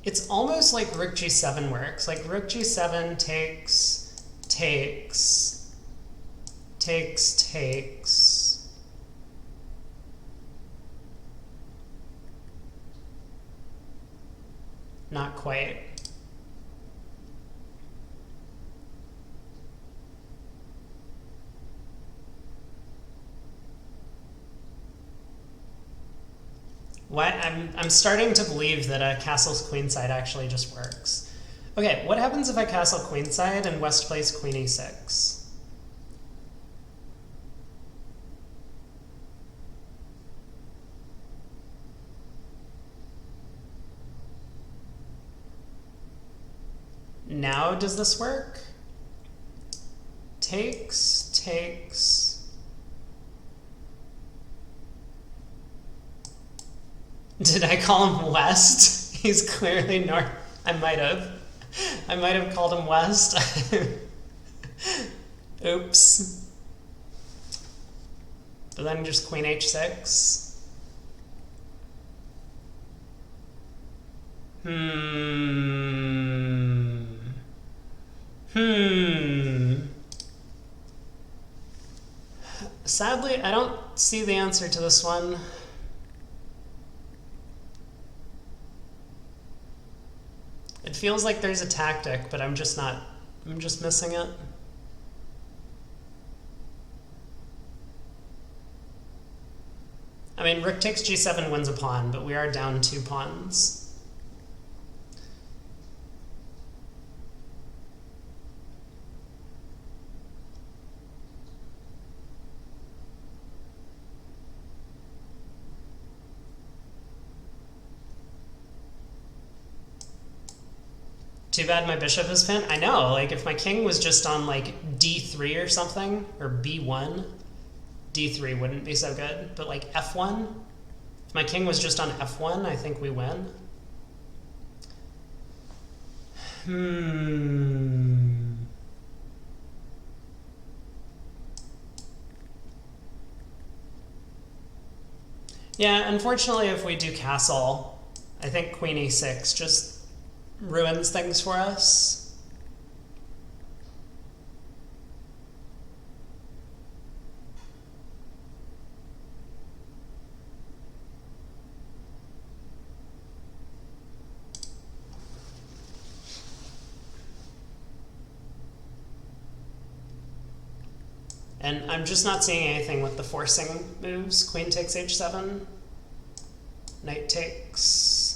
It's almost like rook g7 works. Like rook g7 takes, takes, takes, takes. Not quite. What? I'm starting to believe that a castle's queenside actually just works. Okay, what happens if I castle queenside and West plays queen e6? Now does this work? Takes, takes. Did I call him West? He's clearly north. I might have called him West. Oops. But then just queen h6. Sadly, I don't see the answer to this one. It feels like there's a tactic, but I'm just missing it. I mean, rook takes g7 wins a pawn, but we are down 2 pawns. Too bad my bishop is pinned. I know, like if my king was just on like d3 or something, or b1, d3 wouldn't be so good, but like f1, if my king was just on f1, I think we win. Yeah, unfortunately if we do castle, I think queen e6 just ruins things for us. And I'm just not seeing anything with the forcing moves. Queen takes h7, knight takes.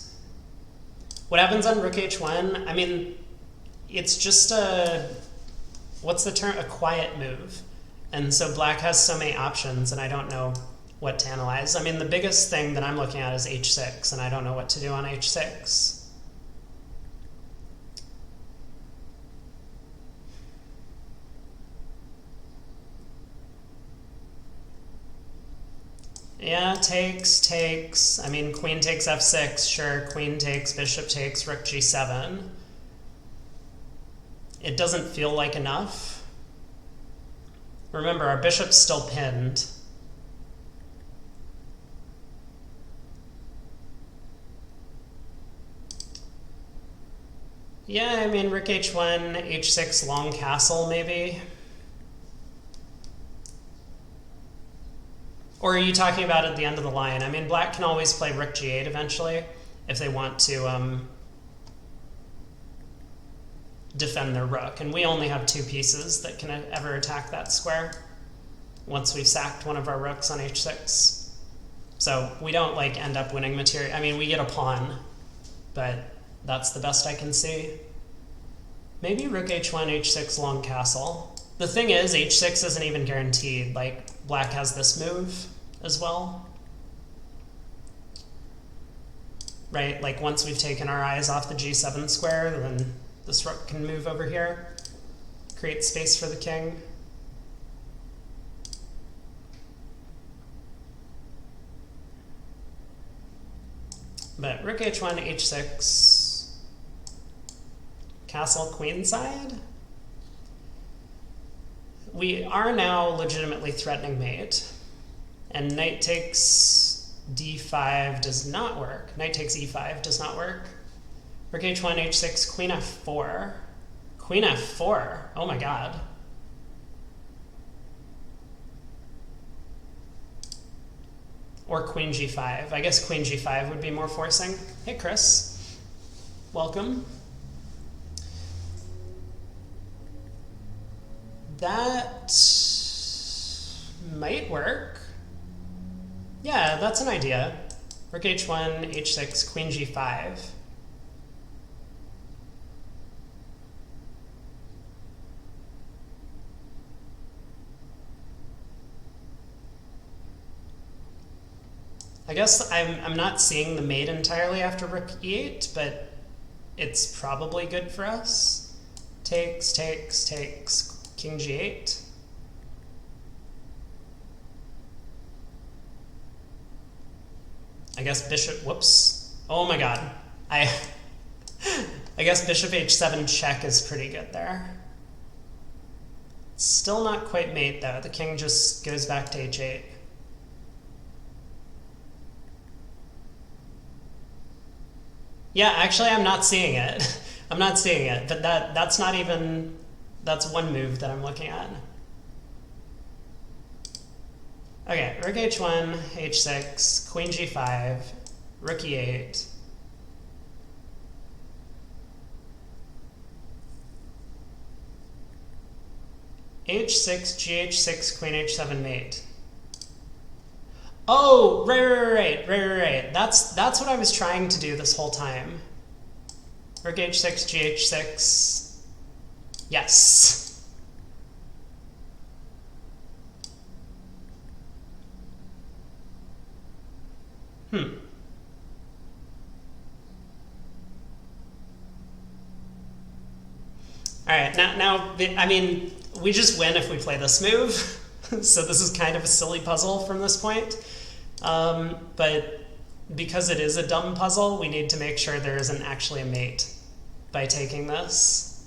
What happens on rook h1? I mean, it's just a, what's the term? A quiet move. And so black has so many options, and I don't know what to analyze. I mean, the biggest thing that I'm looking at is h6, and I don't know what to do on h6. Yeah, takes, takes. I mean, queen takes f6, sure. Queen takes, bishop takes, rook g7. It doesn't feel like enough. Remember, our bishop's still pinned. Yeah, I mean, rook h1, h6, long castle, maybe. Or are you talking about at the end of the line? I mean, black can always play rook g8 eventually if they want to defend their rook. And we only have 2 pieces that can ever attack that square once we've sacked one of our rooks on h6. So we don't like end up winning material. I mean, we get a pawn, but that's the best I can see. Maybe rook h1, h6, long castle. The thing is, h6 isn't even guaranteed. Like, black has this move as well. Right? Like, once we've taken our eyes off the g7 square, then this rook can move over here, create space for the king. But rook h1, h6, castle queenside. We are now legitimately threatening mate, and knight takes d5 does not work. Knight takes e5 does not work. Rook h1, h6, queen f4. Queen f4. Oh my god. Or queen g5. I guess queen g5 would be more forcing. Hey, Chris. Welcome. That might work. Yeah, that's an idea. Rook h1, h6, queen g5. I guess I'm not seeing the mate entirely after rook e8, but it's probably good for us. Takes, takes, takes, king g8. I guess bishop, whoops. Oh my god. I guess bishop h7 check is pretty good there. Still not quite mate though. The king just goes back to h8. Yeah, actually I'm not seeing it. I'm not seeing it, but that's not even, that's one move that I'm looking at. Okay, rook h1, h6, queen g5, rook e8. h6, gh6, queen h7 mate. Oh, right. That's what I was trying to do this whole time. Rook h6, gh6. Yes. All right, now, I mean, we just win if we play this move. So this is kind of a silly puzzle from this point. But because it is a dumb puzzle, we need to make sure there isn't actually a mate by taking this.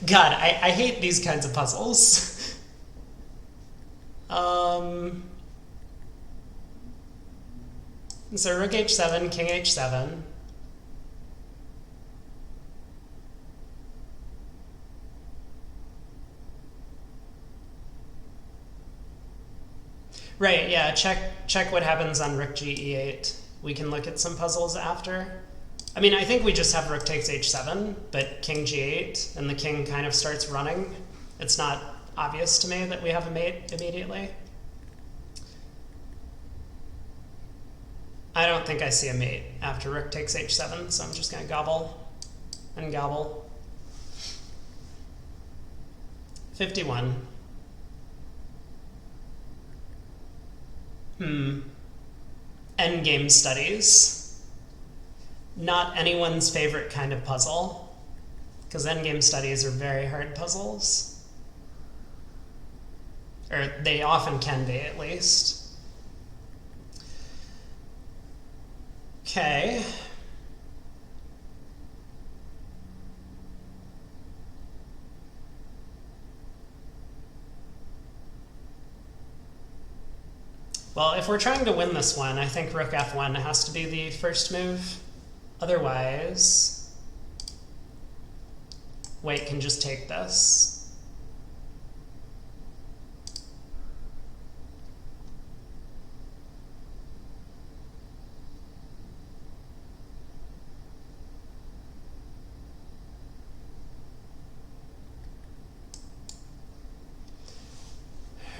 God, I hate these kinds of puzzles. So rook h7, king h7. Right, yeah, check what happens on rook g e8. We can look at some puzzles after. I mean, I think we just have rook takes h7, but king g8, and the king kind of starts running. It's not obvious to me that we have a mate immediately. I don't think I see a mate after rook takes h7, so I'm just going to gobble and gobble. 51. Endgame studies. Not anyone's favorite kind of puzzle, because endgame studies are very hard puzzles. Or they often can be, at least. Okay. Well, if we're trying to win this one, I think rook f1 has to be the first move. Otherwise, white can just take this.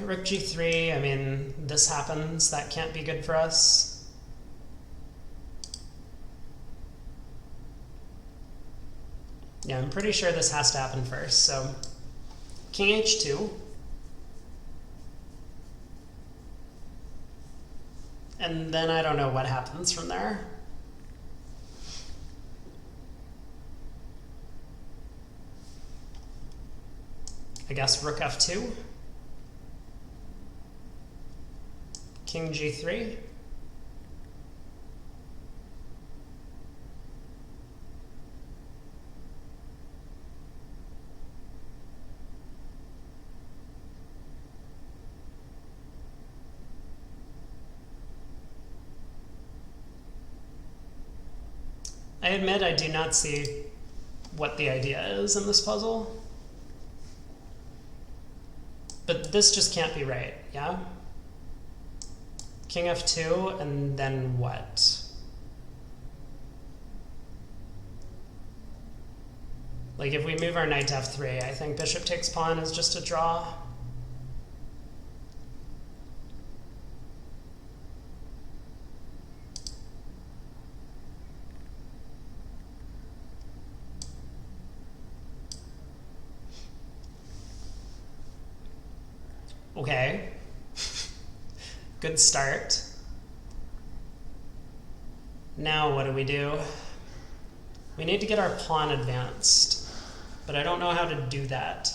Rook g3, I mean, this happens. That can't be good for us. Yeah, I'm pretty sure this has to happen first. So king h2. And then I don't know what happens from there. I guess rook f2. King g3. I admit I do not see what the idea is in this puzzle. But this just can't be right, yeah? King f2, and then what? Like if we move our knight to f3, I think bishop takes pawn is just a draw. Okay. Good start. Now what do? We need to get our pawn advanced, but I don't know how to do that.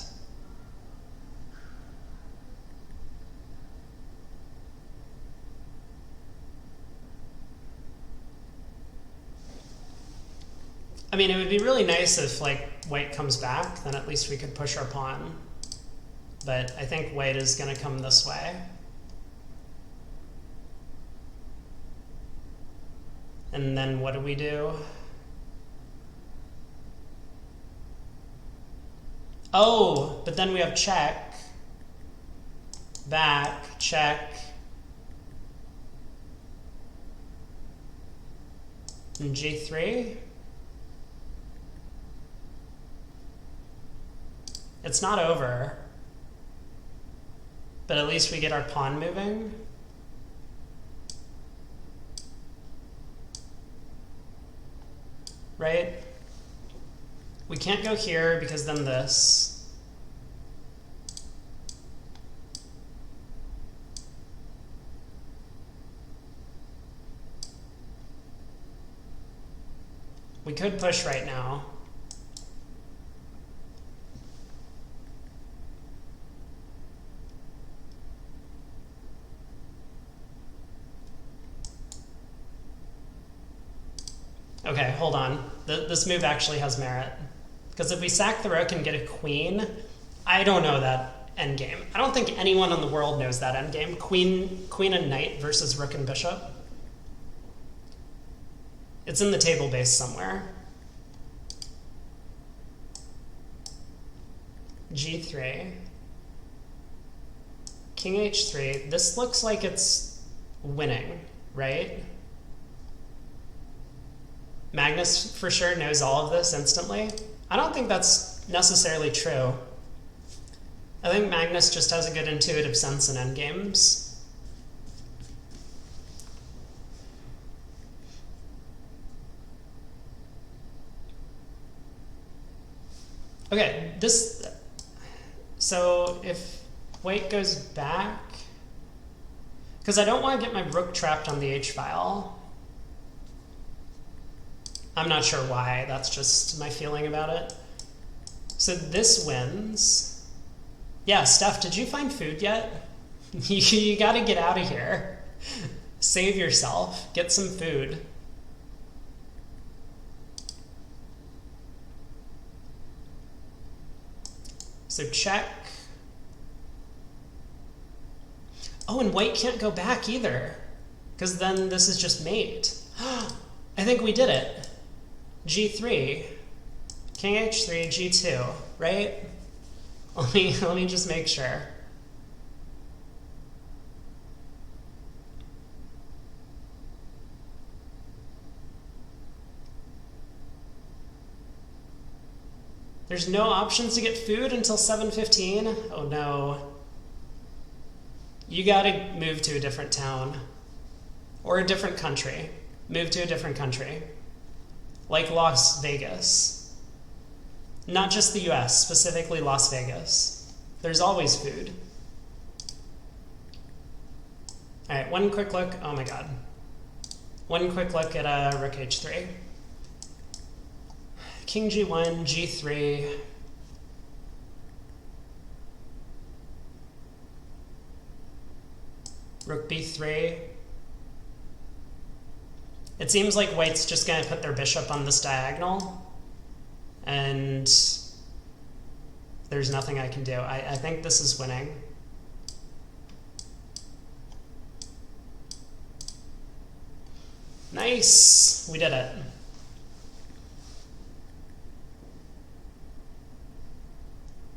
I mean, it would be really nice if like white comes back, then at least we could push our pawn. But I think white is going to come this way. And then what do? Oh, but then we have check, back, check, and g3. It's not over, but at least we get our pawn moving. Right? We can't go here because then this. We could push right now. Okay, hold on. This move actually has merit. Because if we sack the rook and get a queen, I don't know that endgame. I don't think anyone in the world knows that endgame. Queen and knight versus rook and bishop. It's in the table base somewhere. g3. King h3. This looks like it's winning, right? Magnus for sure knows all of this instantly. I don't think that's necessarily true. I think Magnus just has a good intuitive sense in endgames. Okay, so if white goes back, because I don't want to get my rook trapped on the h-file. I'm not sure why, that's just my feeling about it. So this wins. Yeah, Steph, did you find food yet? You gotta get out of here. Save yourself, get some food. So check. Oh, and white can't go back either, because then this is just mate. I think we did it. g3, king h3, g2, right? Let me just make sure. There's no options to get food until 7:15? Oh no. You gotta move to a different town. Or a different country. Move to a different country. Like Las Vegas. Not just the US, specifically Las Vegas. There's always food. All right, one quick look. Oh my God. One quick look at rook h3. King g1, g3. Rook b3. It seems like white's just going to put their bishop on this diagonal, and there's nothing I can do. I think this is winning. Nice! We did it.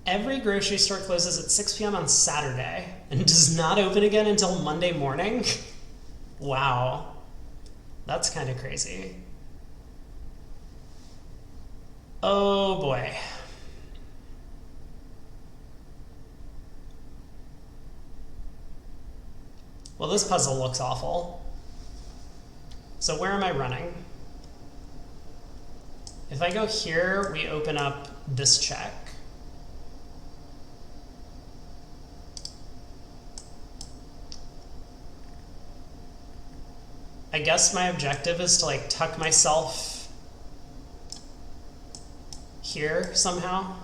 Every grocery store closes at 6 p.m. on Saturday and does not open again until Monday morning? Wow. That's kind of crazy. Oh boy. Well, this puzzle looks awful. So where am I running? If I go here, we open up this check. I guess my objective is to like tuck myself here somehow.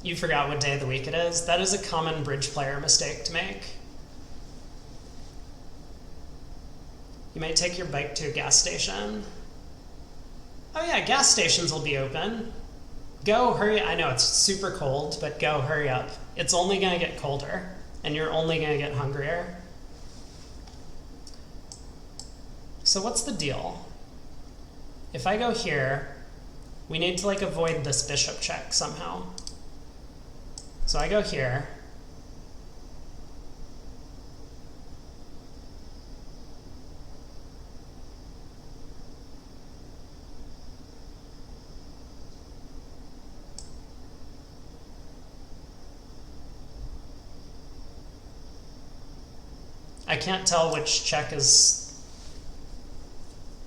You forgot what day of the week it is? That is a common bridge player mistake to make. You might take your bike to a gas station. Oh yeah, gas stations will be open. Go, hurry. I know it's super cold, but go, hurry up. It's only gonna get colder, and you're only gonna get hungrier. So what's the deal? If I go here, we need to like avoid this bishop check somehow. So I go here. I can't tell which check is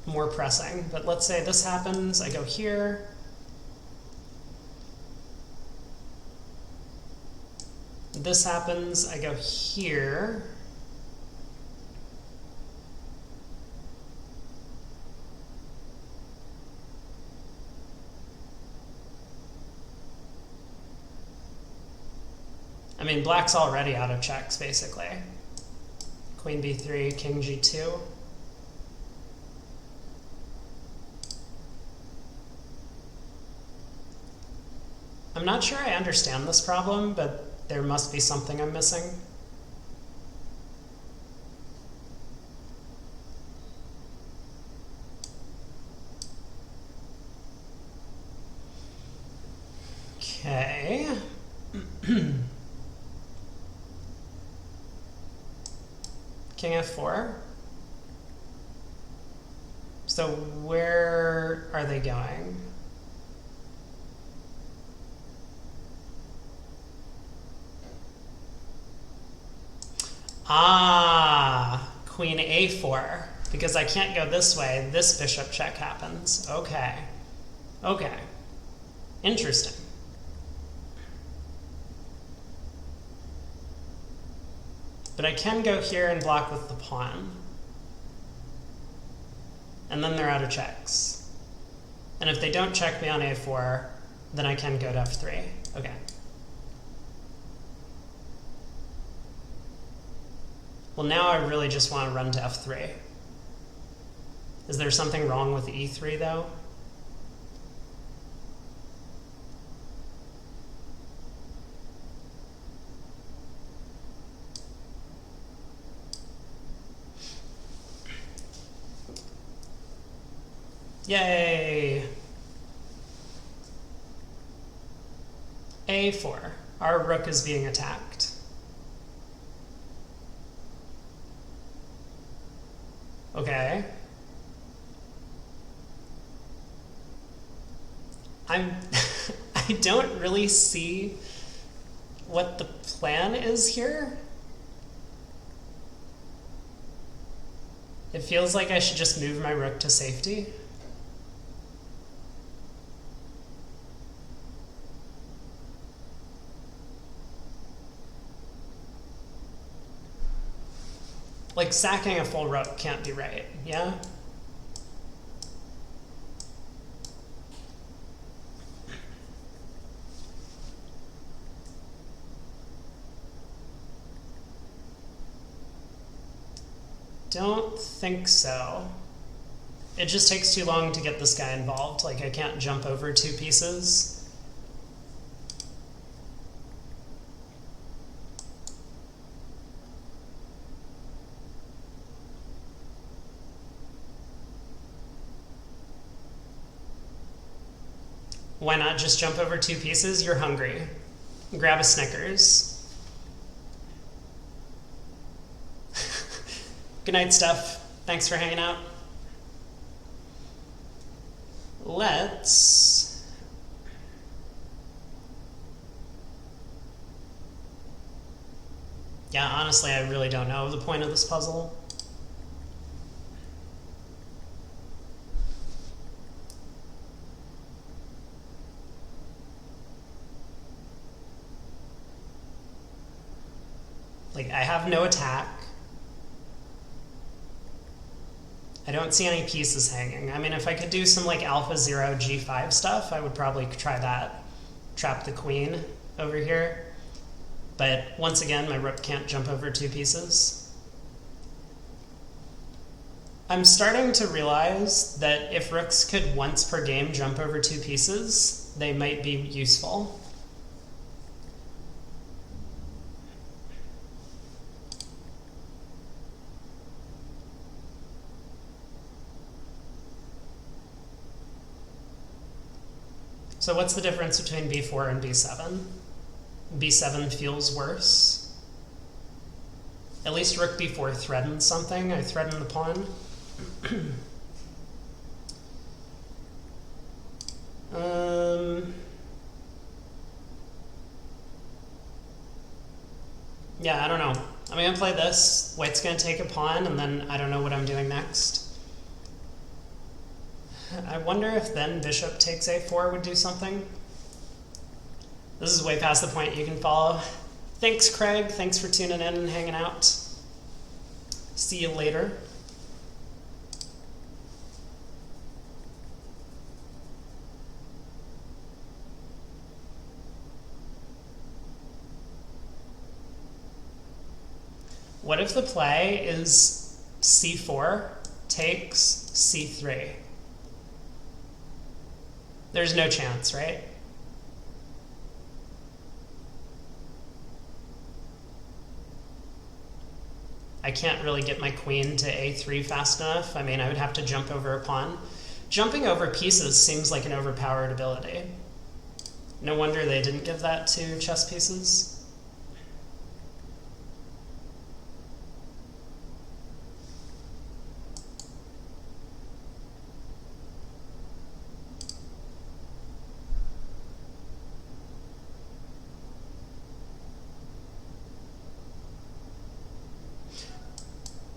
more pressing, but let's say this happens, I go here. This happens, I go here. I mean, black's already out of checks, basically. Queen b3, king g2. I'm not sure I understand this problem, but there must be something I'm missing. Okay. King f4. So where are they going? Ah, queen a4. Because I can't go this way, this bishop check happens. Okay. Okay. Interesting. But I can go here and block with the pawn. And then they're out of checks. And if they don't check me on a4, then I can go to f3. Okay. Well, now I really just want to run to f3. Is there something wrong with e3, though? Yay! a4. Our rook is being attacked. Okay. I don't really see what the plan is here. It feels like I should just move my rook to safety. Like, sacking a full rook can't be right, yeah? Don't think so. It just takes too long to get this guy involved. Like, I can't jump over two pieces. Why not just jump over 2 pieces? You're hungry. Grab a Snickers. Good night, Steph. Thanks for hanging out. Let's... Yeah, honestly, I really don't know the point of this puzzle. Like, I have no attack. I don't see any pieces hanging. I mean, if I could do some like Alpha 0 G5 stuff, I would probably try that. Trap the queen over here. But once again, my rook can't jump over 2 pieces. I'm starting to realize that if rooks could once per game jump over 2 pieces, they might be useful. So what's the difference between b4 and b7? b7 feels worse. At least rook b4 threatens something. I threaten the pawn. Yeah, I don't know. I'm going to play this. White's going to take a pawn, and then I don't know what I'm doing next. I wonder if then bishop takes a4 would do something. This is way past the point you can follow. Thanks, Craig. Thanks for tuning in and hanging out. See you later. What if the play is c4 takes c3? There's no chance, right? I can't really get my queen to a3 fast enough. I mean, I would have to jump over a pawn. Jumping over pieces seems like an overpowered ability. No wonder they didn't give that to chess pieces.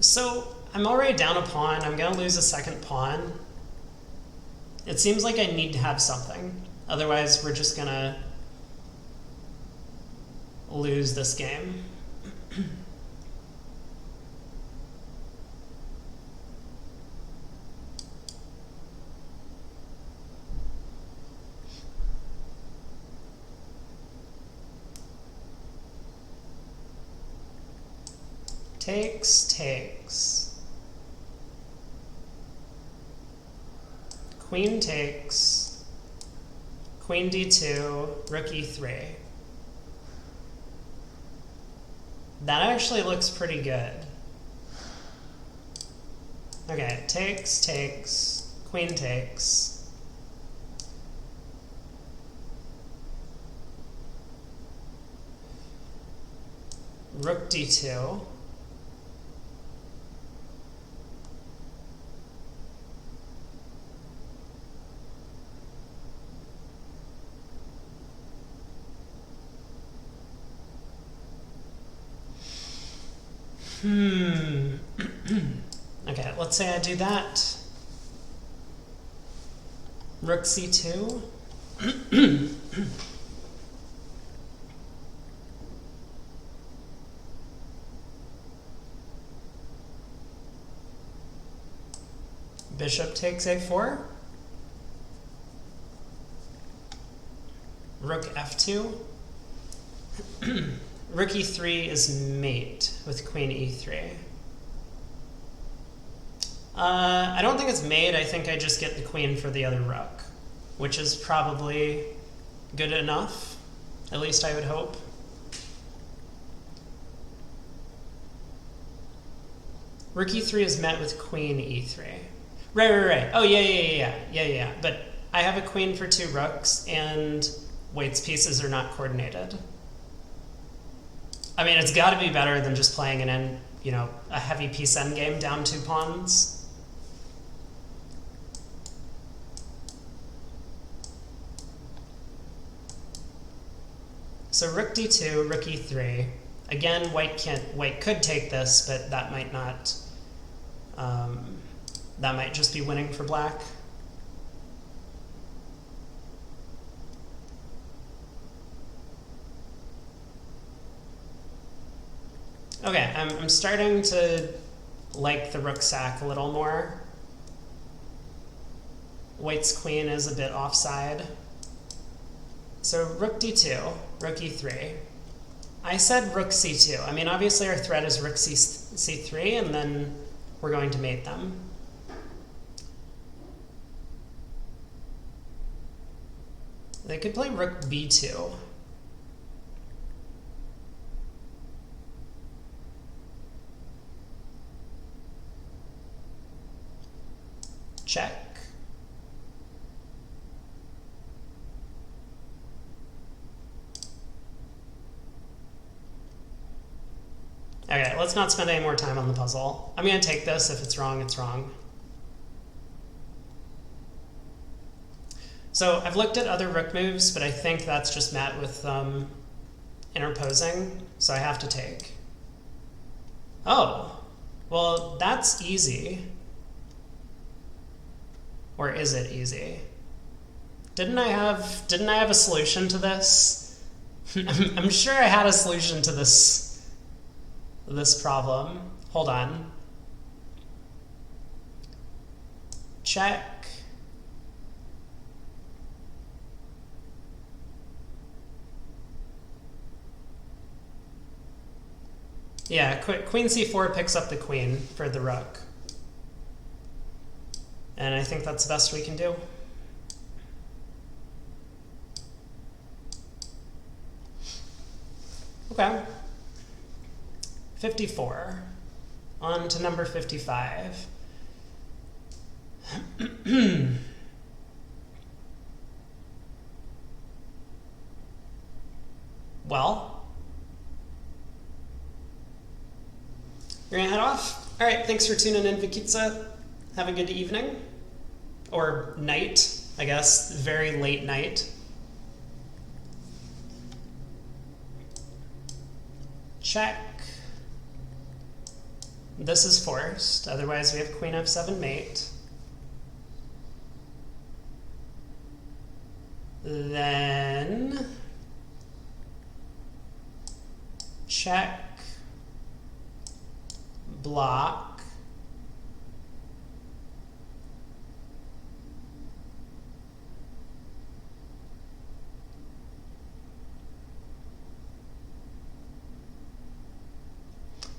So I'm already down a pawn. I'm going to lose a second pawn. It seems like I need to have something. Otherwise, we're just going to lose this game. Takes. Queen takes. Queen d2, rook e3. That actually looks pretty good. Okay, takes, queen takes. Rook d2. Okay, let's say I do that. Rook c2. Bishop takes a4. Rook f2. Rook e3 is mate with queen e3. I don't think it's mate. I think I just get the queen for the other rook, which is probably good enough. At least I would hope. Rook e3 is met with queen e3. Right. Oh, yeah. But I have a queen for 2 rooks, and Waite's pieces are not coordinated. I mean, it's got to be better than just playing a heavy piece endgame down 2 pawns. So rook d2, rook e3. Again, white could take this, but that might not. That might just be winning for black. Okay, I'm starting to like the rook sack a little more. White's queen is a bit offside. So rook d2, rook e3. I said rook c2. I mean, obviously our threat is rook c3, and then we're going to mate them. They could play rook b2. Check. Okay, let's not spend any more time on the puzzle. I'm going to take this. If it's wrong, it's wrong. So I've looked at other rook moves, but I think that's just met with interposing, so I have to take. Oh, well, that's easy. Or is it easy? Didn't I have a solution to this? I'm sure I had a solution to this problem. Hold on. Check. Yeah, queen c4 picks up the queen for the rook. And I think that's the best we can do. Okay. 54. On to number 55. Well, you're gonna head off? All right, thanks for tuning in, Vikitsa. Have a good evening. Or night, I guess. Very late night. Check. This is forced, otherwise we have queen f7 mate. Then check, block,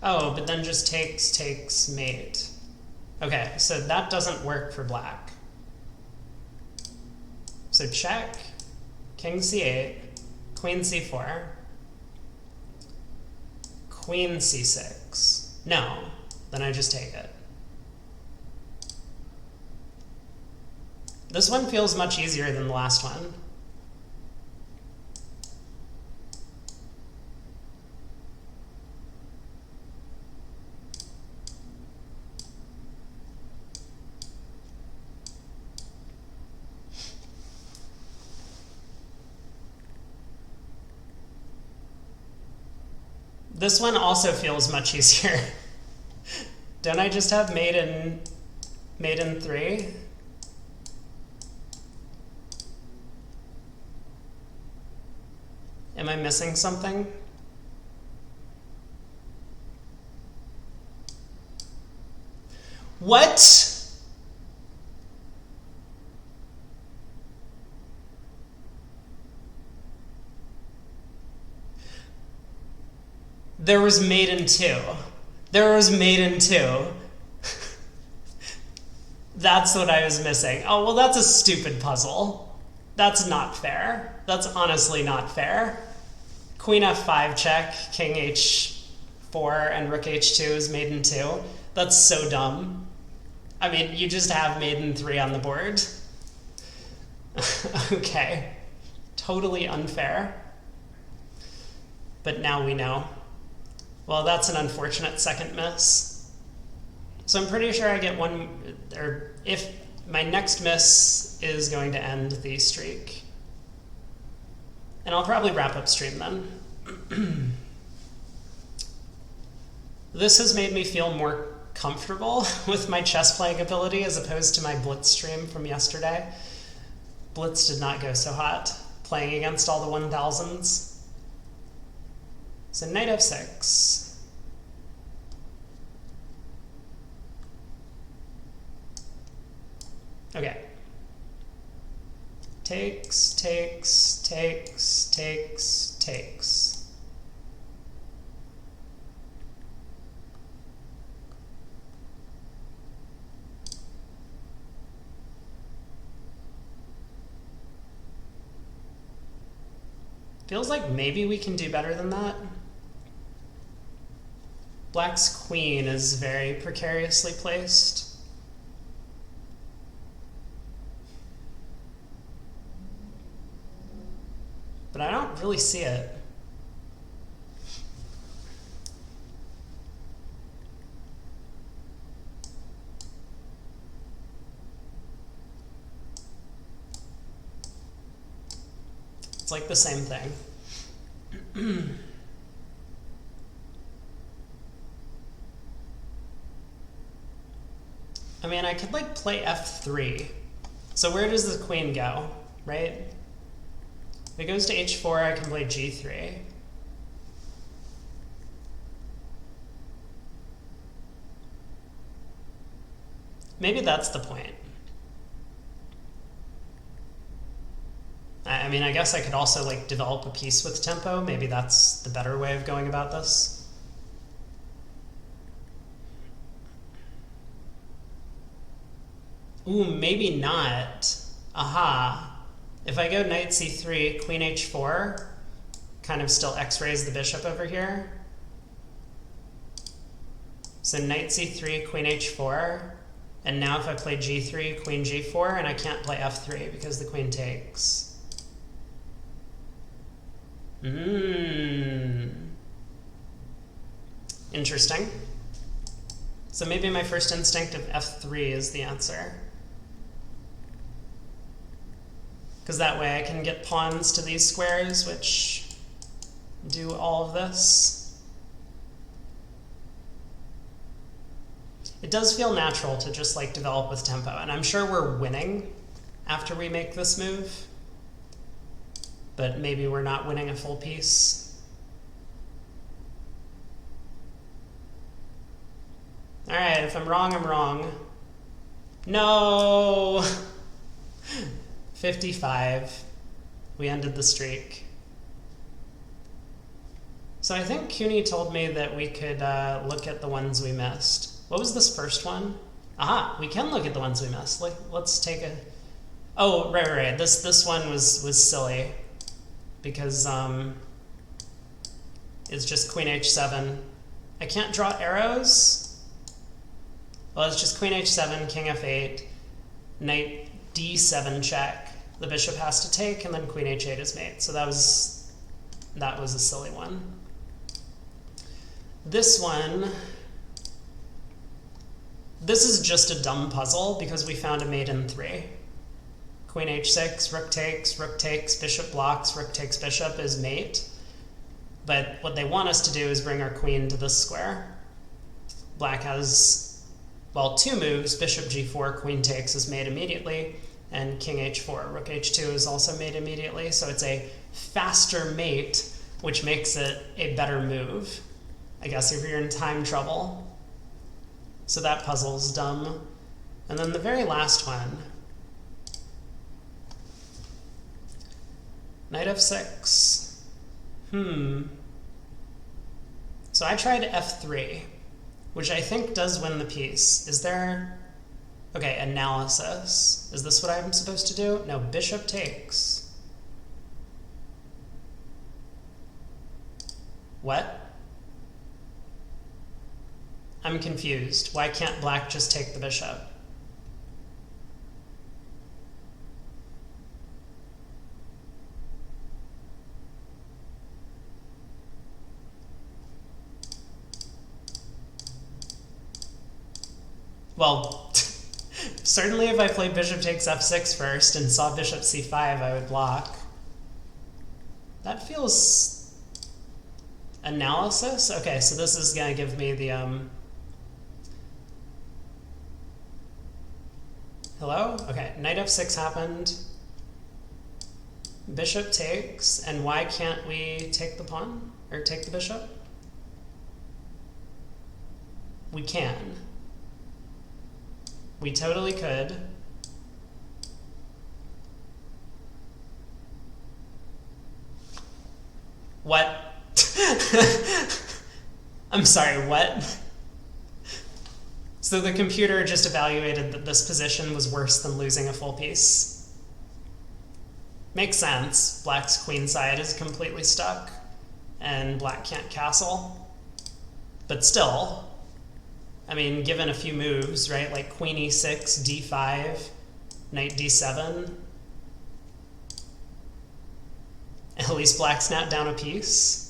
oh, but then just takes mate. Okay, so that doesn't work for black. So check, king c8, queen c4, queen c6. No, then I just take it. This one feels much easier than the last one. This one also feels much easier. Don't I just have mate in 3? Am I missing something? What? There was mate in 2. There was mate in 2. That's what I was missing. Oh, well, that's a stupid puzzle. That's not fair. That's honestly not fair. Queen f5 check, king h4, and rook h2 is mate in 2. That's so dumb. I mean, you just have mate in 3 on the board. Okay. Totally unfair. But now we know. Well, that's an unfortunate second miss. So I'm pretty sure I get one, or if my next miss is going to end the streak. And I'll probably wrap up stream then. This has made me feel more comfortable with my chess playing ability as opposed to my Blitz stream from yesterday. Blitz did not go so hot, playing against all the 1000s. So knight f6. Okay. Takes, takes, takes, takes, takes. Feels like maybe we can do better than that. Black's queen is very precariously placed. But I don't really see it. It's like the same thing. I mean, I could like play f3. So where does the queen go, right? If it goes to h4, I can play g3. Maybe that's the point. I mean, I guess I could also like develop a piece with tempo. Maybe that's the better way of going about this. Ooh, maybe not. Aha. If I go knight c3, queen h4, kind of still x-rays the bishop over here. So knight c3, queen h4, and now if I play g3, queen g4, and I can't play f3 because the queen takes. Interesting. So maybe my first instinct of f3 is the answer. Because that way I can get pawns to these squares, which do all of this. It does feel natural to just like develop with tempo, and I'm sure we're winning after we make this move. But maybe we're not winning a full piece. All right, if I'm wrong, I'm wrong. No! 55. We ended the streak. So I think CUNY told me that we could look at the ones we missed. What was this first one? Aha, we can look at the ones we missed. Let's take a... Oh, right. This one was silly. Because it's just queen h7. I can't draw arrows. Well, it's just queen h7, king f8, knight d7 check. The bishop has to take, and then queen h8 is mate. So that was a silly one. This one, this is just a dumb puzzle because we found a mate in 3. Queen h6, rook takes, bishop blocks, rook takes bishop is mate. But what they want us to do is bring our queen to this square. Black has, well, 2 moves, bishop g4, queen takes is made immediately, and king h4, rook h2 is also made immediately. So it's a faster mate, which makes it a better move, I guess, if you're in time trouble. So that puzzle's dumb. And then the very last one, knight f6. So I tried f3, which I think does win the piece. Is there... Okay, analysis. Is this what I'm supposed to do? No, bishop takes. What? I'm confused. Why can't black just take the bishop? Well, certainly if I played bishop takes f6 first and saw bishop c5, I would block. That feels... Analysis? Okay, so this is going to give me the... Hello? Okay, knight f6 happened. Bishop takes, and why can't we take the pawn? Or take the bishop? We can. We totally could. What? I'm sorry, what? So the computer just evaluated that this position was worse than losing a full piece. Makes sense. Black's queenside is completely stuck, and black can't castle. But still, I mean, given a few moves, right, like queen e6, d5, knight d7, at least black's not down a piece.